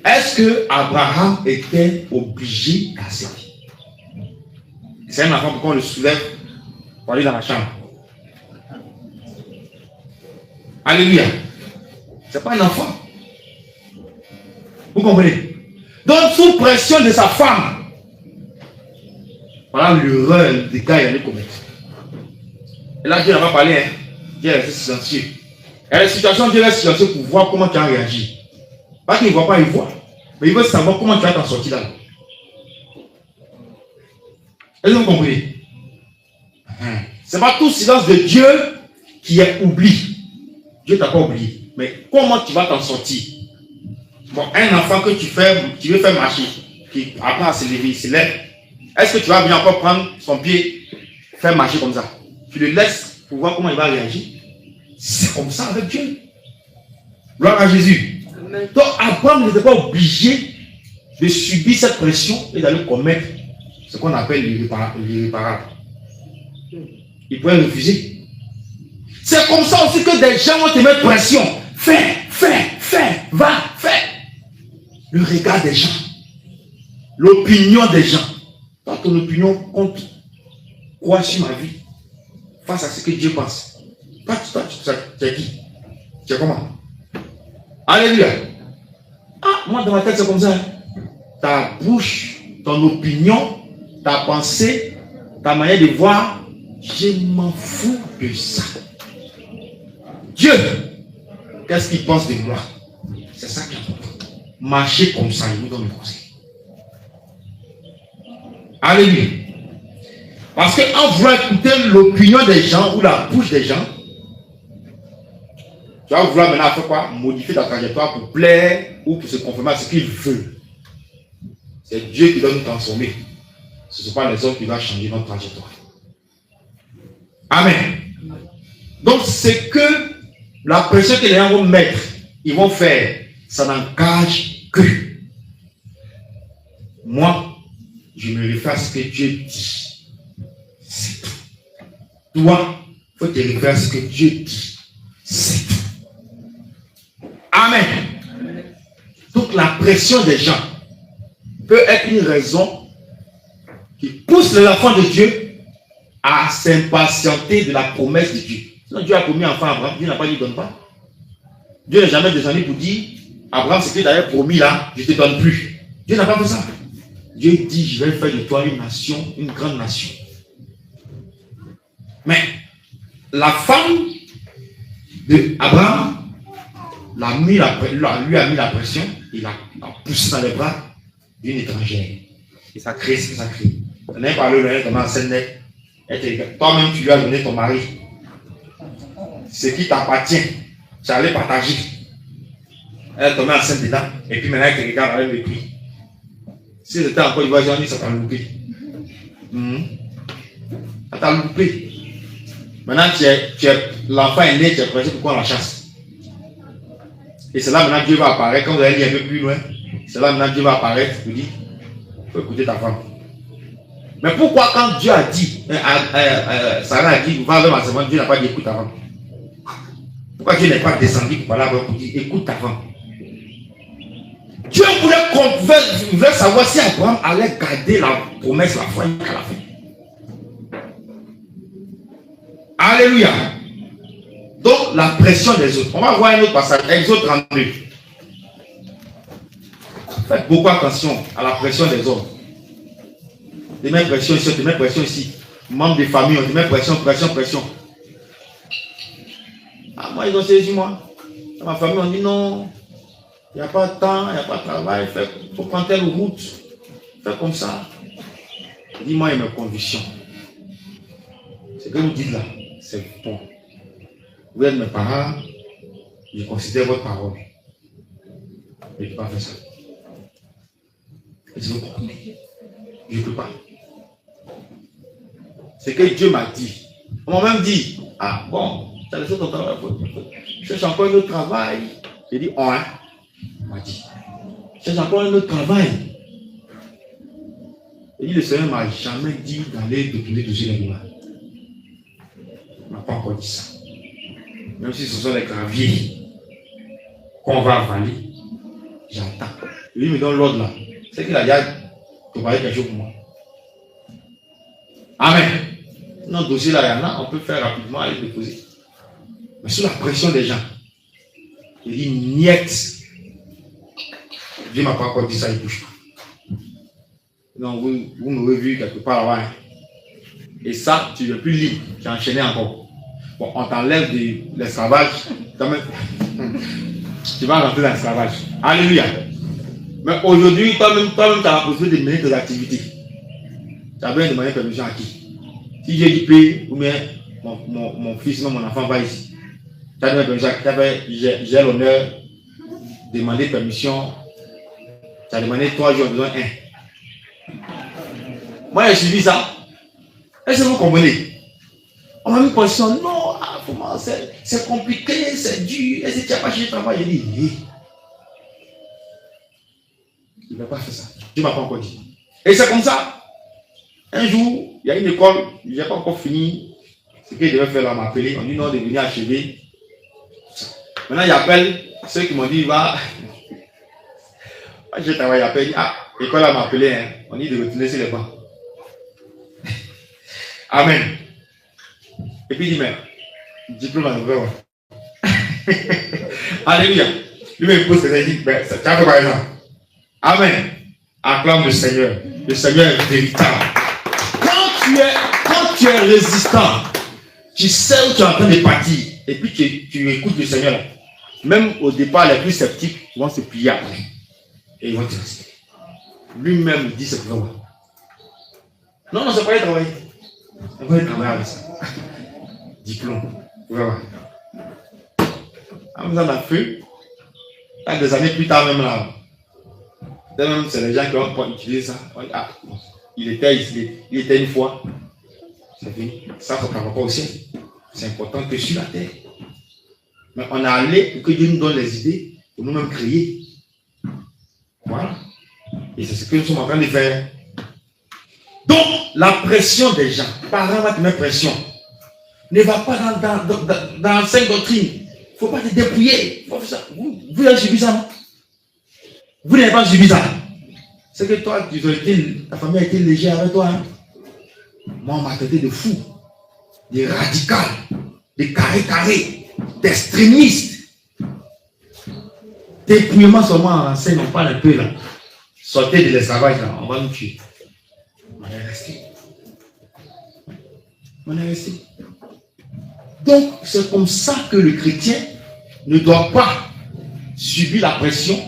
Est-ce que Abraham était obligé d'accepter? C'est un enfant, pourquoi on le soulève pour aller dans la chambre? Alléluia. C'est pas un enfant. Vous comprenez? Donc, sous pression de sa femme, voilà l'erreur, le dégât qu'il allait commettre. Et là, Dieu n'a pas parlé, hein. Dieu est resté silencieux. Et la situation, Dieu reste silencieux pour voir comment tu as réagi. Pas qu'il ne voit pas, il voit. Mais il veut savoir comment tu vas t'en sortir là. Est-ce que vous comprenez? Ce n'est pas tout silence de Dieu qui est oubli. Dieu ne t'a pas oublié. Mais comment tu vas t'en sortir? Bon, un enfant que tu veux faire marcher, qui apprend à se lever, il se lève. Est-ce que tu vas bien encore prendre son pied, faire marcher comme ça? Tu le laisses pour voir comment il va réagir. C'est comme ça avec Dieu. Gloire à Jésus. Amen. Donc Abraham n'était pas obligé de subir cette pression et d'aller commettre ce qu'on appelle l'irréparable. Il pouvait refuser. C'est comme ça aussi que des gens vont te mettre pression. Fais, va, fais. Le regard des gens. L'opinion des gens. Quand ton opinion compte, crois sur ma vie. Face à ce que Dieu pense. Toi, tu es qui? Tu es comment? Alléluia. Ah, moi dans ma tête c'est comme ça. Ta bouche, ton opinion, ta pensée, ta manière de voir, je m'en fous de ça. Dieu, qu'est-ce qu'il pense de moi? C'est ça qui est important. Marchez comme ça, il vous donne le conseil. Alléluia. Parce qu'en voulant écouter l'opinion des gens ou la bouche des gens, tu vas vouloir maintenant faire quoi? Modifier ta trajectoire pour plaire ou pour se conformer à ce qu'il veut. C'est Dieu qui doit nous transformer. Ce ne sont pas les hommes qui vont changer notre trajectoire. Amen. Donc, c'est que la pression que les gens vont mettre, ils vont faire, ça n'engage que. Moi, je me réfère à ce que Dieu dit. C'est tout. Toi, il faut te référer à ce que Dieu dit. C'est tout. Amen. Donc la pression des gens peut être une raison qui pousse les enfants de Dieu à s'impatienter de la promesse de Dieu. Sinon Dieu a promis enfant à Abraham, Dieu n'a pas dit donne pas. Dieu n'a jamais descendu pour dire Abraham, ce que tu avais promis là, je ne te donne plus. Dieu n'a pas fait ça. Dieu dit je vais faire de toi une nation, une grande nation. Mais la femme de Abraham lui a mis la pression, il l'a poussé dans les bras d'une étrangère. Et ça crée ce que ça crée. On a parlé de l'un en scène. Toi-même, tu lui as donné ton mari. Ce qui t'appartient, tu allais partager. Elle est tombée enceinte dedans. Et puis maintenant, elle te regarde avec le prix. Si c'était encore une voiture, ça t'a loupé. Ça t'a loupé. Maintenant, l'enfant est né, tu es pressé pour qu'on la chasse. Et c'est là maintenant Dieu va apparaître. Quand vous allez lire un peu plus loin, c'est là maintenant Dieu va apparaître pour dire il faut écouter ta femme. Mais pourquoi quand Dieu a dit, Sarah a dit, va avec ma servante, Dieu n'a pas dit écoute ta femme? Pourquoi Dieu n'est pas descendu pour parler pour dire écoute ta femme? Dieu voulait savoir si Abraham allait garder la promesse, la foi jusqu'à la fin. Alléluia. Donc, la pression des autres. On va voir un autre passage, Exode 32. Faites beaucoup attention à la pression des hommes. Des mêmes pressions ici, des mêmes pressions ici. Membres de famille, des mêmes pressions. Ah, moi, ils ont saisi moi. Dans ma famille, on dit non, il n'y a pas de temps, il n'y a pas de travail, il faut prendre telle route. Fais comme ça. Dis-moi et mes convictions. Ce que vous dites là, c'est bon. Vous êtes mes parents, je considère votre parole. Je ne peux pas faire ça. Je ne peux pas. C'est que Dieu m'a dit. On m'a même dit, ah bon, tu as laissé ton travail, je cherche encore un autre travail. J'ai dit, oh, hein? On m'a dit, je cherche encore un autre travail. Il dit, le Seigneur ne m'a jamais dit d'aller détourner dessus les doigts. Il ne m'a pas encore dit ça. Même si ce sont les graviers qu'on va avaler, j'attends. Lui me donne l'ordre là. C'est qu'il a déjà préparé quelque chose pour moi. Amen. Notre dossier là, il y en a, on peut faire rapidement aller déposer. Mais sous la pression des gens, il dit niet. Dieu ne m'a pas encore dit ça, il ne bouge pas. Donc vous m'aurez vu quelque part là-bas. Hein. Et ça, tu ne veux plus libre. Tu as enchaîné encore. Bon, on t'enlève de l'esclavage. Tu vas rentrer dans l'esclavage. Alléluia. Mais aujourd'hui, toi-même, tu as la possibilité de mener tes activités. Tu as besoin de demander permission à qui? Si j'ai dit paix, ou bien mon fils, non, mon enfant va ici. Tu as besoin de permission. J'ai l'honneur de demander permission. Tu as demandé 3 jours, besoin 1. Moi, j'ai suivi ça. Est-ce que vous comprenez? On m'a mis position, non, comment c'est compliqué, c'est dur, est-ce que tu n'as pas cherché de travail? J'ai dit, il ne va pas faire ça. Dieu ne m'a pas encore dit. Et c'est comme ça. Un jour, il y a une école, je n'ai pas encore fini ce qu'il devait faire là, m'appeler. On dit non, de venir achever. Maintenant, il appelle ceux qui m'ont dit, va. Je travaille, il appelle, l'école m'a appelé, hein. On dit de retourner sur les bancs. Amen. Et puis il dit, mais, diplôme à l'ouvert. Alléluia. Lui me pose que il dit, ben, ça tient par exemple. Amen. Acclame le Seigneur. Le Seigneur est véritable. Quand tu es résistant, tu sais où tu es en train de partir, et puis tu écoutes le Seigneur. Même au départ, les plus sceptiques vont se plier après. Et ils vont te rester. Lui-même dit c'est vrai. Non, c'est pas y travailler. On va y travailler avec ça. Diplôme. Voilà. On a fait. Là, des années plus tard, même là. Même c'est les gens qui ont utilisé ça. Il était ici. Il était une fois. C'est fini. Ça, ça ne va pas au ciel. C'est important que sur la terre. Mais on est allé pour que Dieu nous donne les idées pour nous-mêmes créer. Voilà. Et c'est ce que nous sommes en train de faire. Donc, la pression des gens, parents va te mettre pression. Ne va pas dans 5 doctrines. Il ne faut pas te dépouiller. Vous avez subi ça, non? Vous n'avez pas subi ça. C'est que toi, ta famille a été légère avec toi. Hein? Moi, on m'a traité de fou, de radical, de carré, d'extrémiste. Dépouillement seulement en scène, on parle un peu là. Sortez de l'esclavage là, on va nous tuer. On est resté. On est resté. Donc, c'est comme ça que le chrétien ne doit pas subir la pression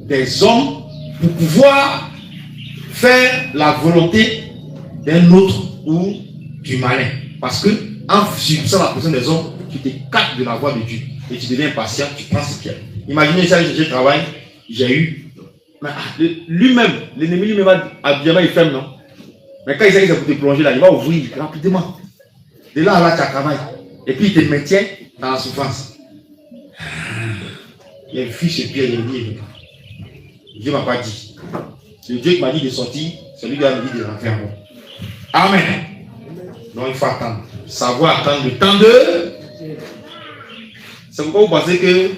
des hommes pour pouvoir faire la volonté d'un autre ou du malin. Parce que, en subissant la pression des hommes, tu t'écartes de la voie de Dieu et tu deviens patient, tu prends ce qu'il y a. Imaginez ça, j'ai travaillé, j'ai eu. Lui-même, l'ennemi lui-même, habituellement, il ferme, non? Mais quand il s'agit de te plonger là, il va ouvrir rapidement. De là à là, tu as travaillé. Et puis il te maintient dans la souffrance. Il y a un fils et puis il y a un livre. Dieu ne m'a pas dit. C'est Dieu qui m'a dit de sortir, c'est lui qui m'a dit de rentrer en moi. Amen. Donc il faut attendre. Savoir attendre le temps de. C'est pourquoi vous pensez que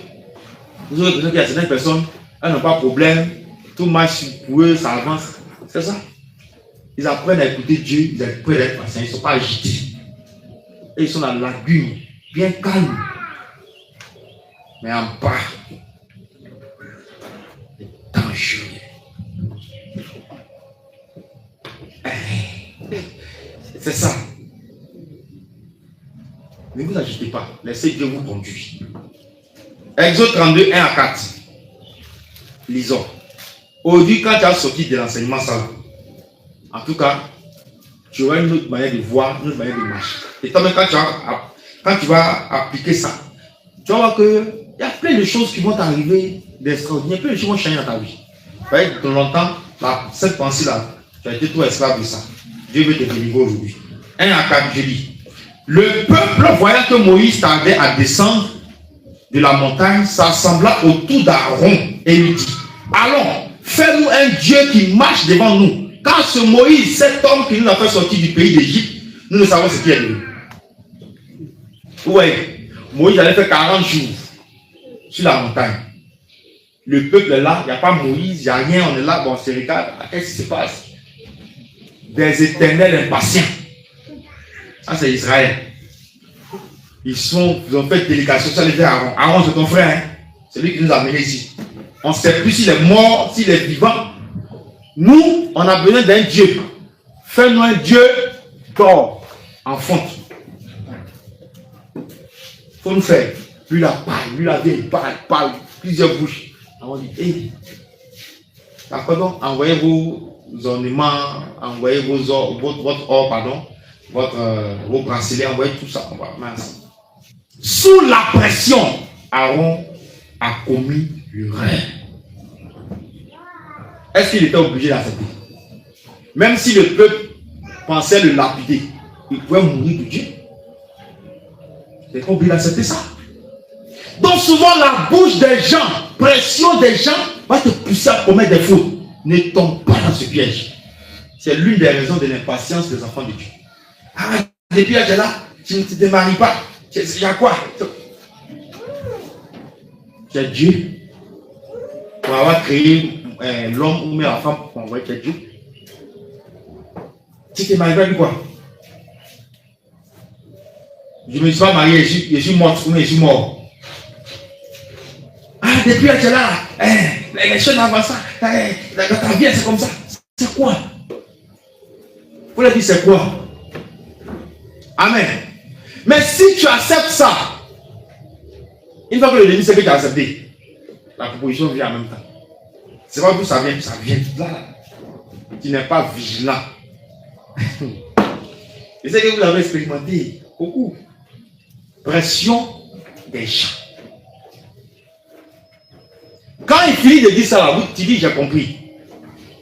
vous avez besoin qu'il y a certaines personnes, elles n'ont pas de problème, tout marche pour eux, ça avance. C'est ça. Ils apprennent à écouter Dieu, ils apprennent à être patients, ils ne sont pas agités. Et ils sont dans la lagune, bien calmes. Mais en bas, c'est dangereux. C'est ça. Ne vous agitez pas, laissez Dieu vous conduire. Exode 32, 1 à 4. Lisons. Aujourd'hui, quand tu as sorti de l'enseignement ça, en tout cas, tu auras une autre manière de voir, une autre manière de marcher. Et toi-même, quand tu vas appliquer ça, tu vas voir qu'il y a plein de choses qui vont t'arriver d'extraordinaire, plein de choses qui vont changer dans ta vie. Vous voyez, de longtemps, cette pensée-là, tu as été trop esclave de ça. Dieu veut te délivrer aujourd'hui. 1 à 4, je dis. Le peuple, voyant que Moïse tardait à descendre de la montagne, s'assembla autour d'Aaron et lui dit, allons, fais-nous un Dieu qui marche devant nous. Quand ce Moïse, cet homme qui nous a fait sortir du pays d'Égypte, nous ne savons ce qui est lui. Vous voyez, Moïse allait faire 40 jours sur la montagne. Le peuple est là, il n'y a pas Moïse, il n'y a rien, on est là, bon, on se regarde, qu'est-ce qui se passe? Des éternels impatients. Ça, c'est Israël. Ils ont fait délégation, ça les fait Aaron. Aaron, c'est ton frère, hein? C'est lui qui nous a amenés ici. On ne sait plus s'il est mort, s'il est vivant. Nous, on a besoin d'un Dieu. Fais-nous un Dieu d'or, en fonte. Il faut nous faire. Lui la parle, lui la vieille parle, plusieurs bouches. On dit, hey, d'accord, donc, envoyez vos ornements, envoyez votre or, pardon, vos bracelets, envoyez tout ça. Mince. Sous la pression, Aaron a commis le rêve. Est-ce qu'il était obligé d'accepter? Même si le peuple pensait le lapider, il pouvait mourir de Dieu. Il n'est pas obligé d'accepter ça. Donc souvent la bouche des gens, pression des gens, va te pousser à commettre des fautes. Ne tombe pas dans ce piège. C'est l'une des raisons de l'impatience des enfants de Dieu. Ah, depuis là, tu ne te maries pas. Il y a quoi? C'est Dieu. Pour avoir créé l'homme ou même la femme pour envoyer c'est Dieu. Tu t'es marié avec quoi? Je ne me suis pas marié, je suis mort, je suis mort. Ah, depuis là, tu es là, les choses avancent, ta vie, c'est comme ça. C'est quoi? Vous l'avez dit, c'est quoi? Amen. Mais si tu acceptes ça, une fois que le début, c'est que tu as accepté, la proposition vient en même temps. C'est pas d'où ça vient là. Tu n'es pas vigilant. Je sais que vous l'avez expérimenté beaucoup. Pression des gens. Quand il finit de dire ça là, tu dis j'ai compris.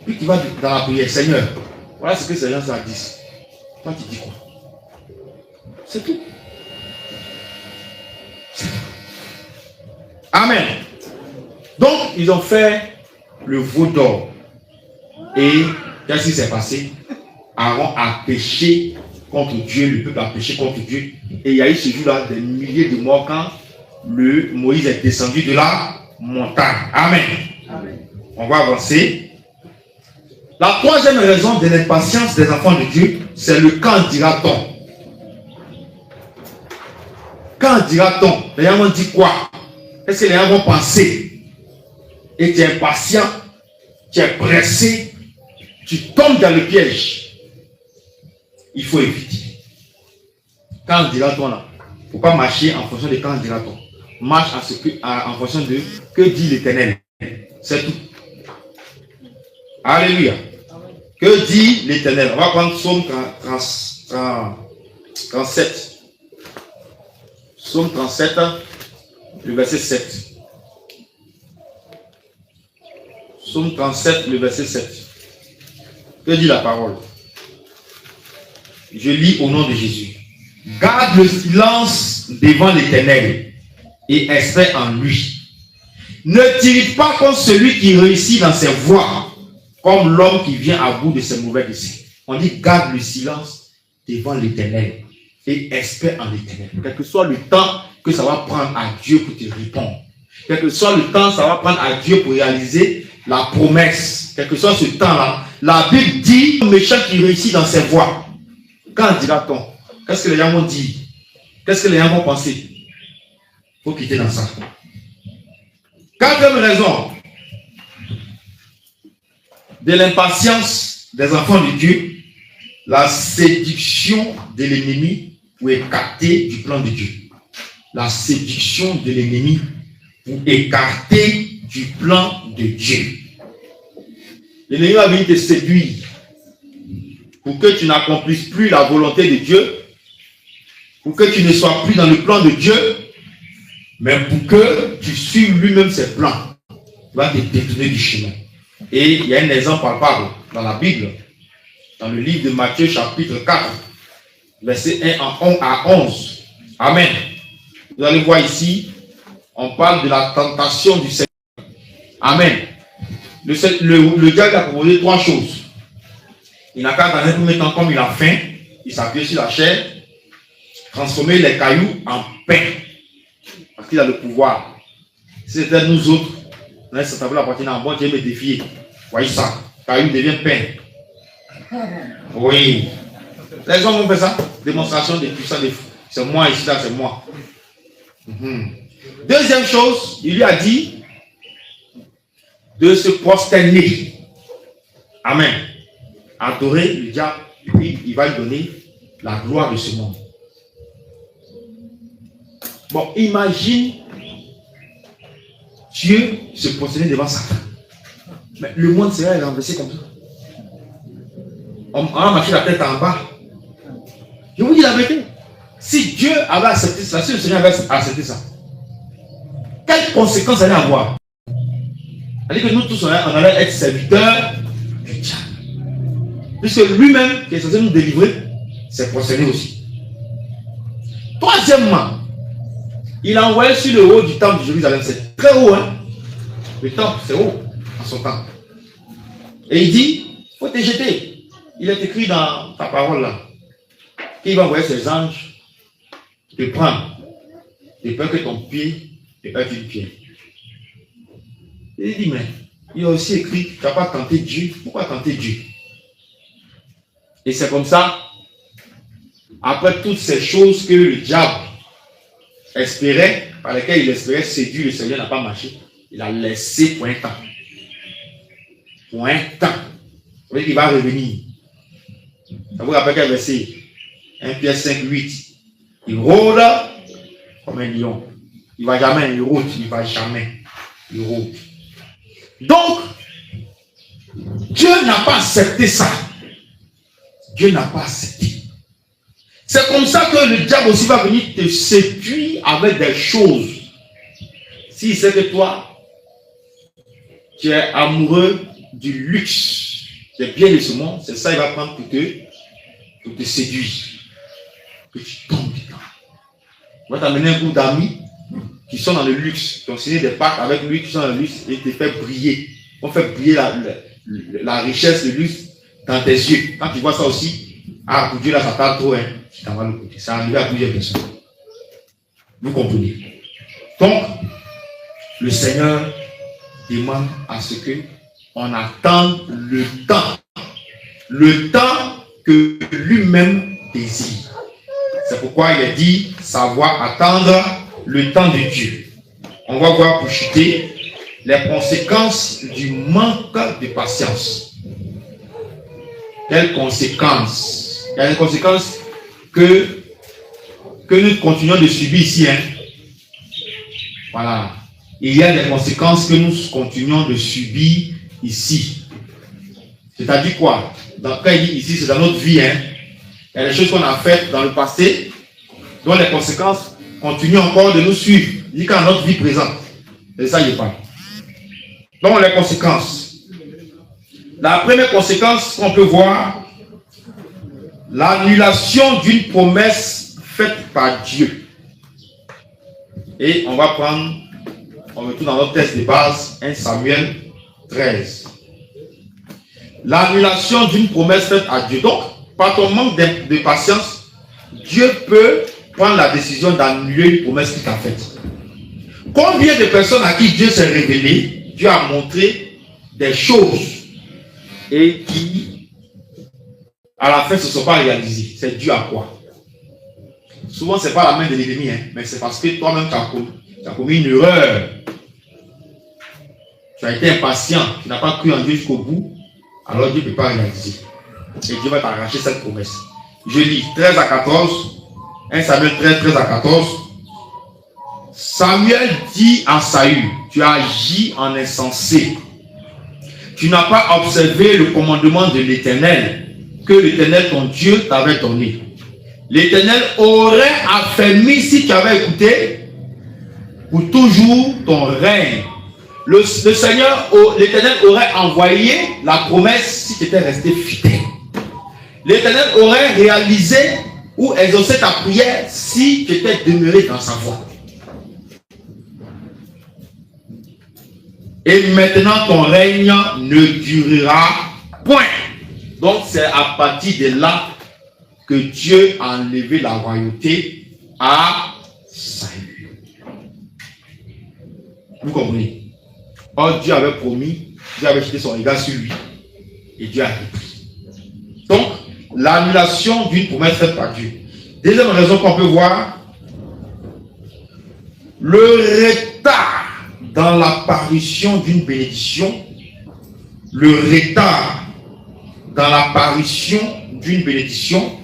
Puis tu vas dans la prière, Seigneur, voilà ce que ces gens ça disent. Toi tu dis quoi? C'est tout. C'est tout. Amen. Donc ils ont fait le veau d'or. Et qu'est-ce qui s'est passé? Aaron a péché contre Dieu, le peuple a péché contre Dieu. Et il y a eu ce jour-là des milliers de morts quand Moïse est descendu de la montagne. Amen. Amen. On va avancer. La troisième raison de l'impatience des enfants de Dieu, c'est le quand dira-t-on. Quand dira-t-on? Les gens vont dire quoi? Est-ce que les gens vont penser? Et tu es impatient, tu es pressé, tu tombes dans le piège. Il faut éviter. Quand dira-t-on là? Il ne faut pas marcher en fonction de quand dira-t-on. Marche en fonction de que dit l'Éternel. C'est tout. Alléluia. Que dit l'Éternel? On va prendre Psaume 37. Psaume 37, le verset 7. Psaume 37, le verset 7. Que dit la parole? Je lis au nom de Jésus. Garde le silence devant l'Éternel et espère en lui. Ne t'irrite pas contre celui qui réussit dans ses voies, comme l'homme qui vient à bout de ses mauvais desseins. On dit garde le silence devant l'Éternel et espère en l'Éternel. Quel que soit le temps que ça va prendre à Dieu pour te répondre, quel que soit le temps que ça va prendre à Dieu pour réaliser la promesse, quel que soit ce temps-là, la Bible dit le méchant qui réussit dans ses voies. Quand dira-t-on? Qu'est-ce que les gens vont dire? Qu'est-ce que les gens vont penser? Il faut quitter dans ça. Quatrième raison de l'impatience des enfants de Dieu, la séduction de l'ennemi pour écarter du plan de Dieu. La séduction de l'ennemi pour écarter du plan de Dieu. L'ennemi va venir te séduire pour que tu n'accomplisses plus la volonté de Dieu, pour que tu ne sois plus dans le plan de Dieu, mais pour que tu suives lui-même ses plans. Il va te détourner du chemin. Et il y a un exemple palpable dans la Bible, dans le livre de Matthieu chapitre 4, verset 1 à 11. Amen. Vous allez voir ici, on parle de la tentation du Seigneur. Amen. Le diable a proposé trois choses. Il n'a qu'à, dans un premier temps, comme il a faim, il s'appuie sur la chair, transformer les cailloux en pain. Parce qu'il a le pouvoir. Si c'était nous autres, on a cette table appartenant à bon Dieu me défier. Voyez ça, caillou devient pain. Oui. Les hommes ont fait ça. Démonstration de puissance de fou. C'est moi ici, là, c'est moi. Deuxième chose, il lui a dit de se prosterner. Amen. Adorer le diable, et puis il va lui donner la gloire de ce monde. Bon, imagine Dieu se prosterner devant Satan. Mais le monde serait renversé comme ça. On va marcher la tête en bas. Je vous dis la vérité. Si Dieu avait accepté ça, si le Seigneur avait accepté ça, quelles conséquences allait avoir? C'est-à-dire que nous tous, on allait être serviteurs du diable. Puisque lui-même, qui est censé nous délivrer, s'est prosterné aussi. Troisièmement, il a envoyé sur le haut du temple de Jérusalem. C'est très haut, hein? Le temple, c'est haut, en son temps. Et il dit, il faut te jeter. Il est écrit dans ta parole là, qu'il va envoyer ses anges te prendre, de peur que ton pied ne perde une pierre. Et il dit, mais il a aussi écrit, tu n'as pas tenté Dieu. Pourquoi tenter Dieu? Et c'est comme ça, après toutes ces choses que le diable espérait, par lesquelles il espérait séduire le Seigneur, n'a pas marché. Il a laissé pour un temps. Pour un temps. Ça veut dire qu'il va revenir. Ça vous rappelle quel verset? 1 Pierre 5, 8. Il rôde comme un lion. Il ne va jamais, il rôde, il ne va jamais. Il rôde. Donc, Dieu n'a pas accepté ça. Dieu n'a pas accepté. C'est comme ça que le diable aussi va venir te séduire avec des choses. S'il sait que toi, tu es amoureux du luxe, des biens de ce monde, c'est ça qu'il va prendre pour te séduire. Que tu tombes dedans. Il va t'amener un groupe d'amis qui sont dans le luxe, qui ont signé des pactes avec lui, qui sont dans le luxe, et te fait briller. On fait briller la richesse, le luxe dans tes yeux. Quand tu vois ça aussi, ah, pour Dieu là, ça tarde trop, hein. Tu t'en vas le côté. Ça arrive à plusieurs personnes. Vous comprenez? Donc, le Seigneur demande à ce que on attende le temps que lui-même désire. C'est pourquoi il a dit savoir attendre le temps de Dieu. On va voir pour chuter les conséquences du manque de patience. Quelles conséquences? Il y a des conséquences que nous continuons de subir ici. Hein? Voilà. Il y a des conséquences que nous continuons de subir ici. C'est-à-dire quoi? Quand il dit ici, c'est dans notre vie. Hein? Il y a des choses qu'on a faites dans le passé, dont les conséquences continuent encore de nous suivre. Il dit qu'en notre vie présente. C'est ça, il parle. Donc, les conséquences. La première conséquence qu'on peut voir, l'annulation d'une promesse faite par Dieu. Et on retourne dans notre texte de base, 1 Samuel 13. L'annulation d'une promesse faite à Dieu. Donc, par ton manque de patience, Dieu peut prendre la décision d'annuler une promesse qu'il t'a faite. Combien de personnes à qui Dieu s'est révélé, Dieu a montré des choses et qui, à la fin, ne se sont pas réalisées. C'est dû à quoi? Souvent, ce n'est pas la main de l'ennemi, hein, mais c'est parce que toi-même, tu as commis une erreur. Tu as été impatient, tu n'as pas cru en Dieu jusqu'au bout, alors Dieu ne peut pas réaliser. Et Dieu va t'arracher cette promesse. Je lis 13 à 14, 1 Samuel 13, 13 à 14. Samuel dit à Saül, tu as agi en insensé. Tu n'as pas observé le commandement de l'Éternel, que l'Éternel, ton Dieu, t'avait donné. L'Éternel aurait affermi, si tu avais écouté, pour toujours ton règne. Le Seigneur, l'Éternel aurait envoyé la promesse si tu étais resté fidèle. L'Éternel aurait réalisé ou exaucé ta prière si tu étais demeuré dans sa voie. Et maintenant ton règne ne durera point. Donc c'est à partir de là que Dieu a enlevé la royauté à Saül. Vous comprenez? Or Dieu avait promis, Dieu avait jeté son regard sur lui et Dieu a repris. Donc l'annulation d'une promesse faite par Dieu. Deuxième raison qu'on peut voir, le retard dans l'apparition d'une bénédiction, le retard dans l'apparition d'une bénédiction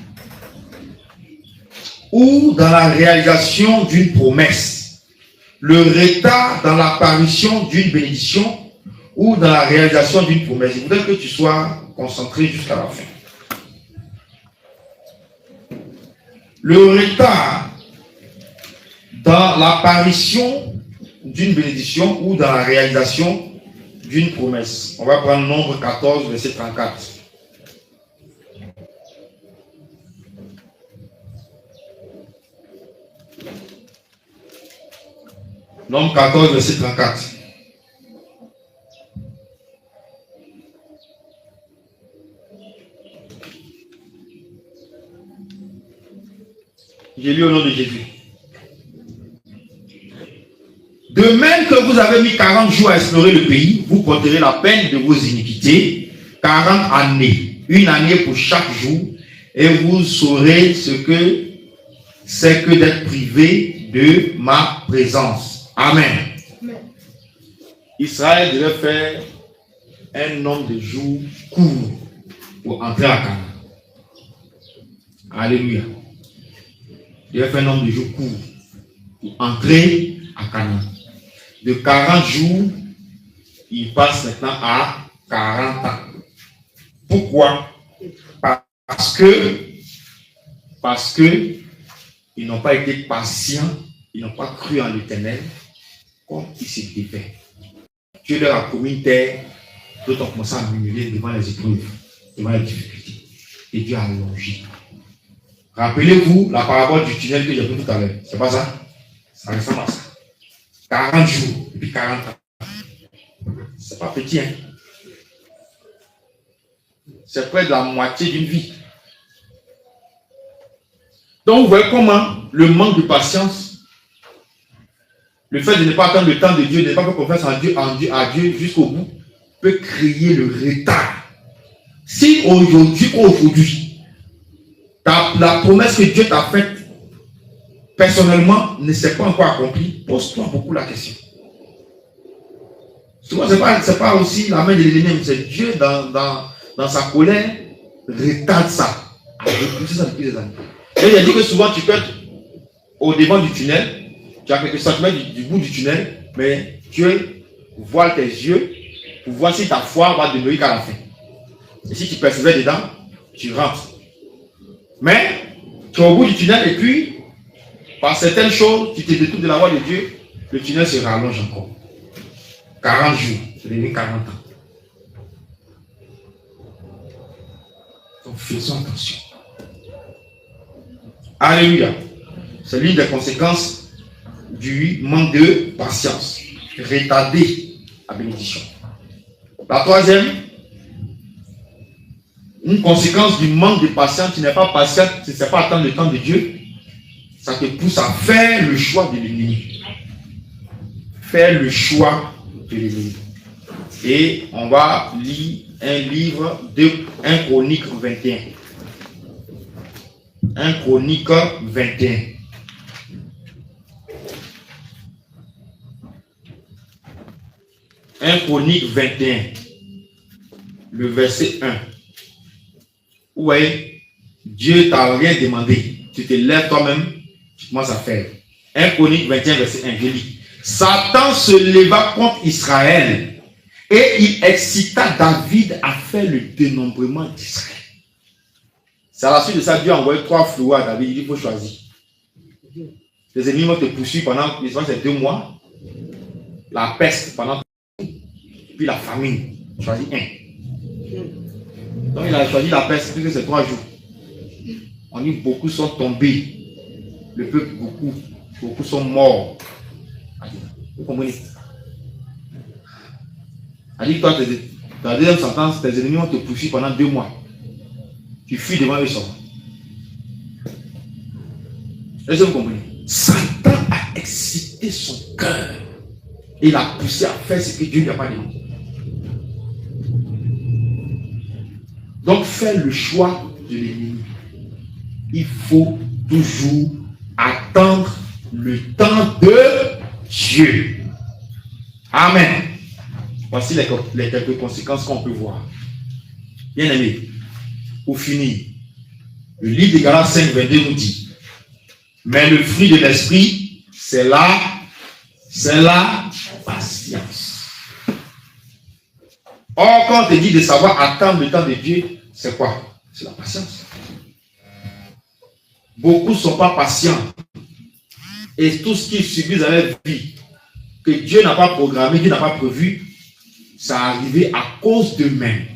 ou dans la réalisation d'une promesse. Le retard dans l'apparition d'une bénédiction ou dans la réalisation d'une promesse. Je voudrais que tu sois concentré jusqu'à la fin. Le retard dans l'apparition d'une bénédiction ou dans la réalisation d'une promesse. On va prendre Nombre 14, verset 34. Nombre 14, verset 34. J'ai lu au nom de Jésus. De même que vous avez mis 40 jours à explorer le pays, vous porterez la peine de vos iniquités, 40 années, une année pour chaque jour, et vous saurez ce que c'est que d'être privé de ma présence. Amen. Amen. Israël devait faire un nombre de jours court pour entrer à Canaan. Alléluia. Il devait faire un nombre de jours court pour entrer à Canaan. De 40 jours, il passe maintenant à 40 ans. Pourquoi? Parce que ils n'ont pas été patients, ils n'ont pas cru en l'Éternel comme ils s'étaient fait. Dieu leur a promis une terre, d'autres ont commencé à murmurer devant les épreuves, devant les difficultés. Et Dieu a allongé. Rappelez-vous la parabole du tunnel que j'ai vu tout à l'heure. C'est pas ça? Ça ressemble à ça. 40 jours et puis 40 ans. C'est pas petit, hein? C'est près de la moitié d'une vie. Donc, vous voyez comment le manque de patience, le fait de ne pas attendre le temps de Dieu, de ne pas faire confiance à Dieu jusqu'au bout, peut créer le retard. Si aujourd'hui, la promesse que Dieu t'a faite, personnellement, ne s'est pas encore accomplie, pose-toi beaucoup la question. Souvent, ce n'est pas aussi la main de l'ennemi, c'est Dieu dans sa colère, retarde ça. A repoussé ça depuis des années. Et il a dit que souvent tu peux être au devant du tunnel, tu as quelques centimètres du bout du tunnel, mais Dieu voile tes yeux pour voir si ta foi va demeurer qu'à la fin. Et si tu persévères dedans, tu rentres. Mais tu es au bout du tunnel et puis, par certaines choses, tu te détournes de la voie de Dieu, le tunnel se rallonge encore. 40 jours, c'est devenu 40 ans. Donc faisons attention. Alléluia. C'est l'une des conséquences du manque de patience. Retarder la bénédiction. La troisième, une conséquence du manque de patience, tu n'es pas patient, tu ne sais pas attendre le temps de Dieu, ça te pousse à faire le choix de l'ennemi. Faire le choix de l'ennemi. Et on va lire un livre de 1 Chronique 21. 1 Chronique 21. Un Chronique 21, le verset 1. Vous voyez, Dieu t'a rien demandé. Tu te lèves toi-même, tu commences à faire. 1 Chronique 21, verset 1, je lis. Satan se leva contre Israël et il excita David à faire le dénombrement d'Israël. C'est à la suite de ça, Dieu a envoyé 3 fléaux à David. Il dit, il faut choisir. Les ennemis vont te poursuivre pendant, c'est 2 mois. La peste pendant, puis la famine. Choisis un. Donc il a choisi la peste, puisque c'est 3 jours. On dit, beaucoup sont tombés. Le peuple, beaucoup sont morts. Vous comprenez? On dit, toi, ta deuxième sentence, tes ennemis vont te poursuivre pendant 2 mois. Tu fuis devant eux seulement. Est-ce que vous comprenez? Satan a excité son cœur. Il l'a poussé à faire ce que Dieu lui a pas demandé. Donc, fais le choix de l'ennemi. Il faut toujours attendre le temps de Dieu. Amen. Voici les quelques conséquences qu'on peut voir. Bien aimé, pour finir, le livre de Galates 5, 22 nous dit, mais le fruit de l'esprit, c'est la patience. Or, quand on te dit de savoir attendre le temps de Dieu, c'est quoi? C'est la patience. Beaucoup ne sont pas patients. Et tout ce qu'ils subissent dans leur vie, que Dieu n'a pas programmé, Dieu n'a pas prévu, ça est arrivé à cause d'eux-mêmes.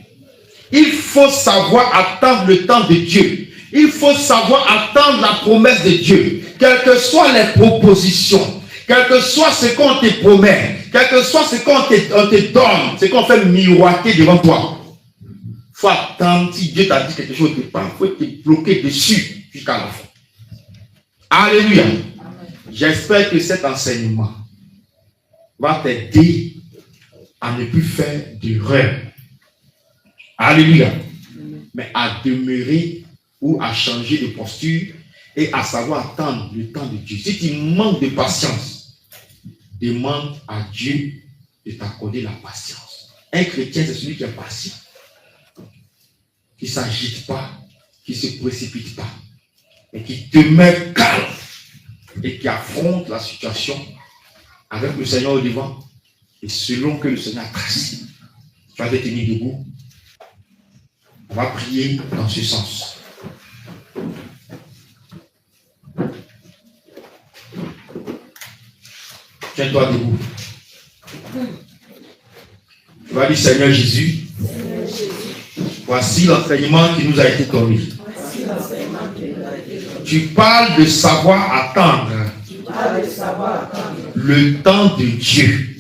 Il faut savoir attendre le temps de Dieu. Il faut savoir attendre la promesse de Dieu. Quelles que soient les propositions, quel que soit ce qu'on te promet, quel que soit ce qu'on te donne, ce qu'on fait miroiter devant toi. Il faut attendre. Si Dieu t'a dit quelque chose de pas, il faut te bloquer dessus jusqu'à la fin. Alléluia. J'espère que cet enseignement va t'aider à ne plus faire d'erreur. Alléluia. Mais à demeurer ou à changer de posture et à savoir attendre le temps de Dieu. Si tu manques de patience, demande à Dieu de t'accorder la patience. Un chrétien, c'est celui qui est patient, qui ne s'agite pas, qui ne se précipite pas, et qui demeure calme et qui affronte la situation avec le Seigneur au devant et selon que le Seigneur a tracé. Tu vas te tenir debout. On va prier dans ce sens. Tiens-toi debout. Tu vas dire, Seigneur Jésus, voici l'enseignement qui nous a été donné. Tu parles de savoir attendre le temps de Dieu.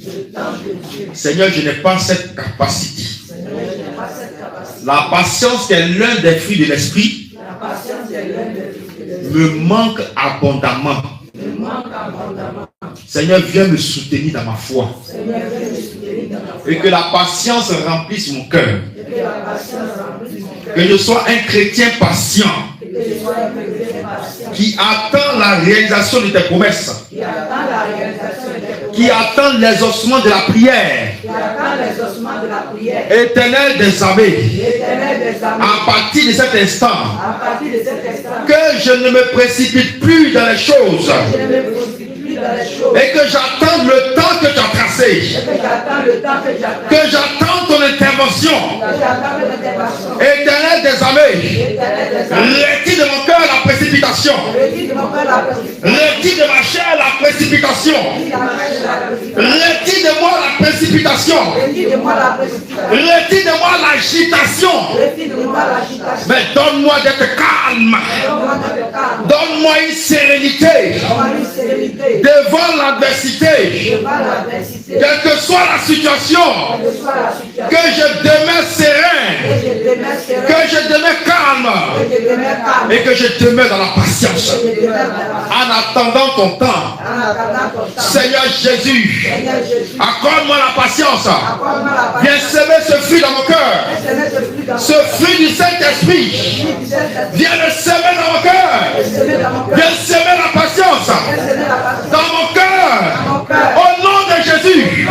Seigneur, je n'ai pas cette capacité. La patience, qui est l'un des fruits de l'esprit, me manque abondamment. Seigneur, viens me soutenir dans ma foi. Et que la patience remplisse mon cœur. Que je sois un chrétien patient qui attend la réalisation de tes promesses, qui attend l'exaucement de la prière. Éternel des armées, à partir de cet instant, que je ne me précipite plus dans les choses et que j'attende le temps que tu as tracé, que j'attende ton intervention. Éternel des armées, retire de mon cœur la précipitation, retire de ma chair la précipitation, retire de moi la précipitation, retire de moi l'agitation, mais donne-moi d'être calme, donne-moi une sérénité devant l'adversité, quelle que soit la situation, que je demeure serein, que je demeure calme et que je demeure dans la patience en attendant ton temps. Seigneur Jésus, accorde-moi la patience. Viens semer ce fruit dans mon cœur, ce fruit du Saint-Esprit. Viens le semer dans mon cœur. Viens semer la patience dans mon cœur. Au nom de Jésus.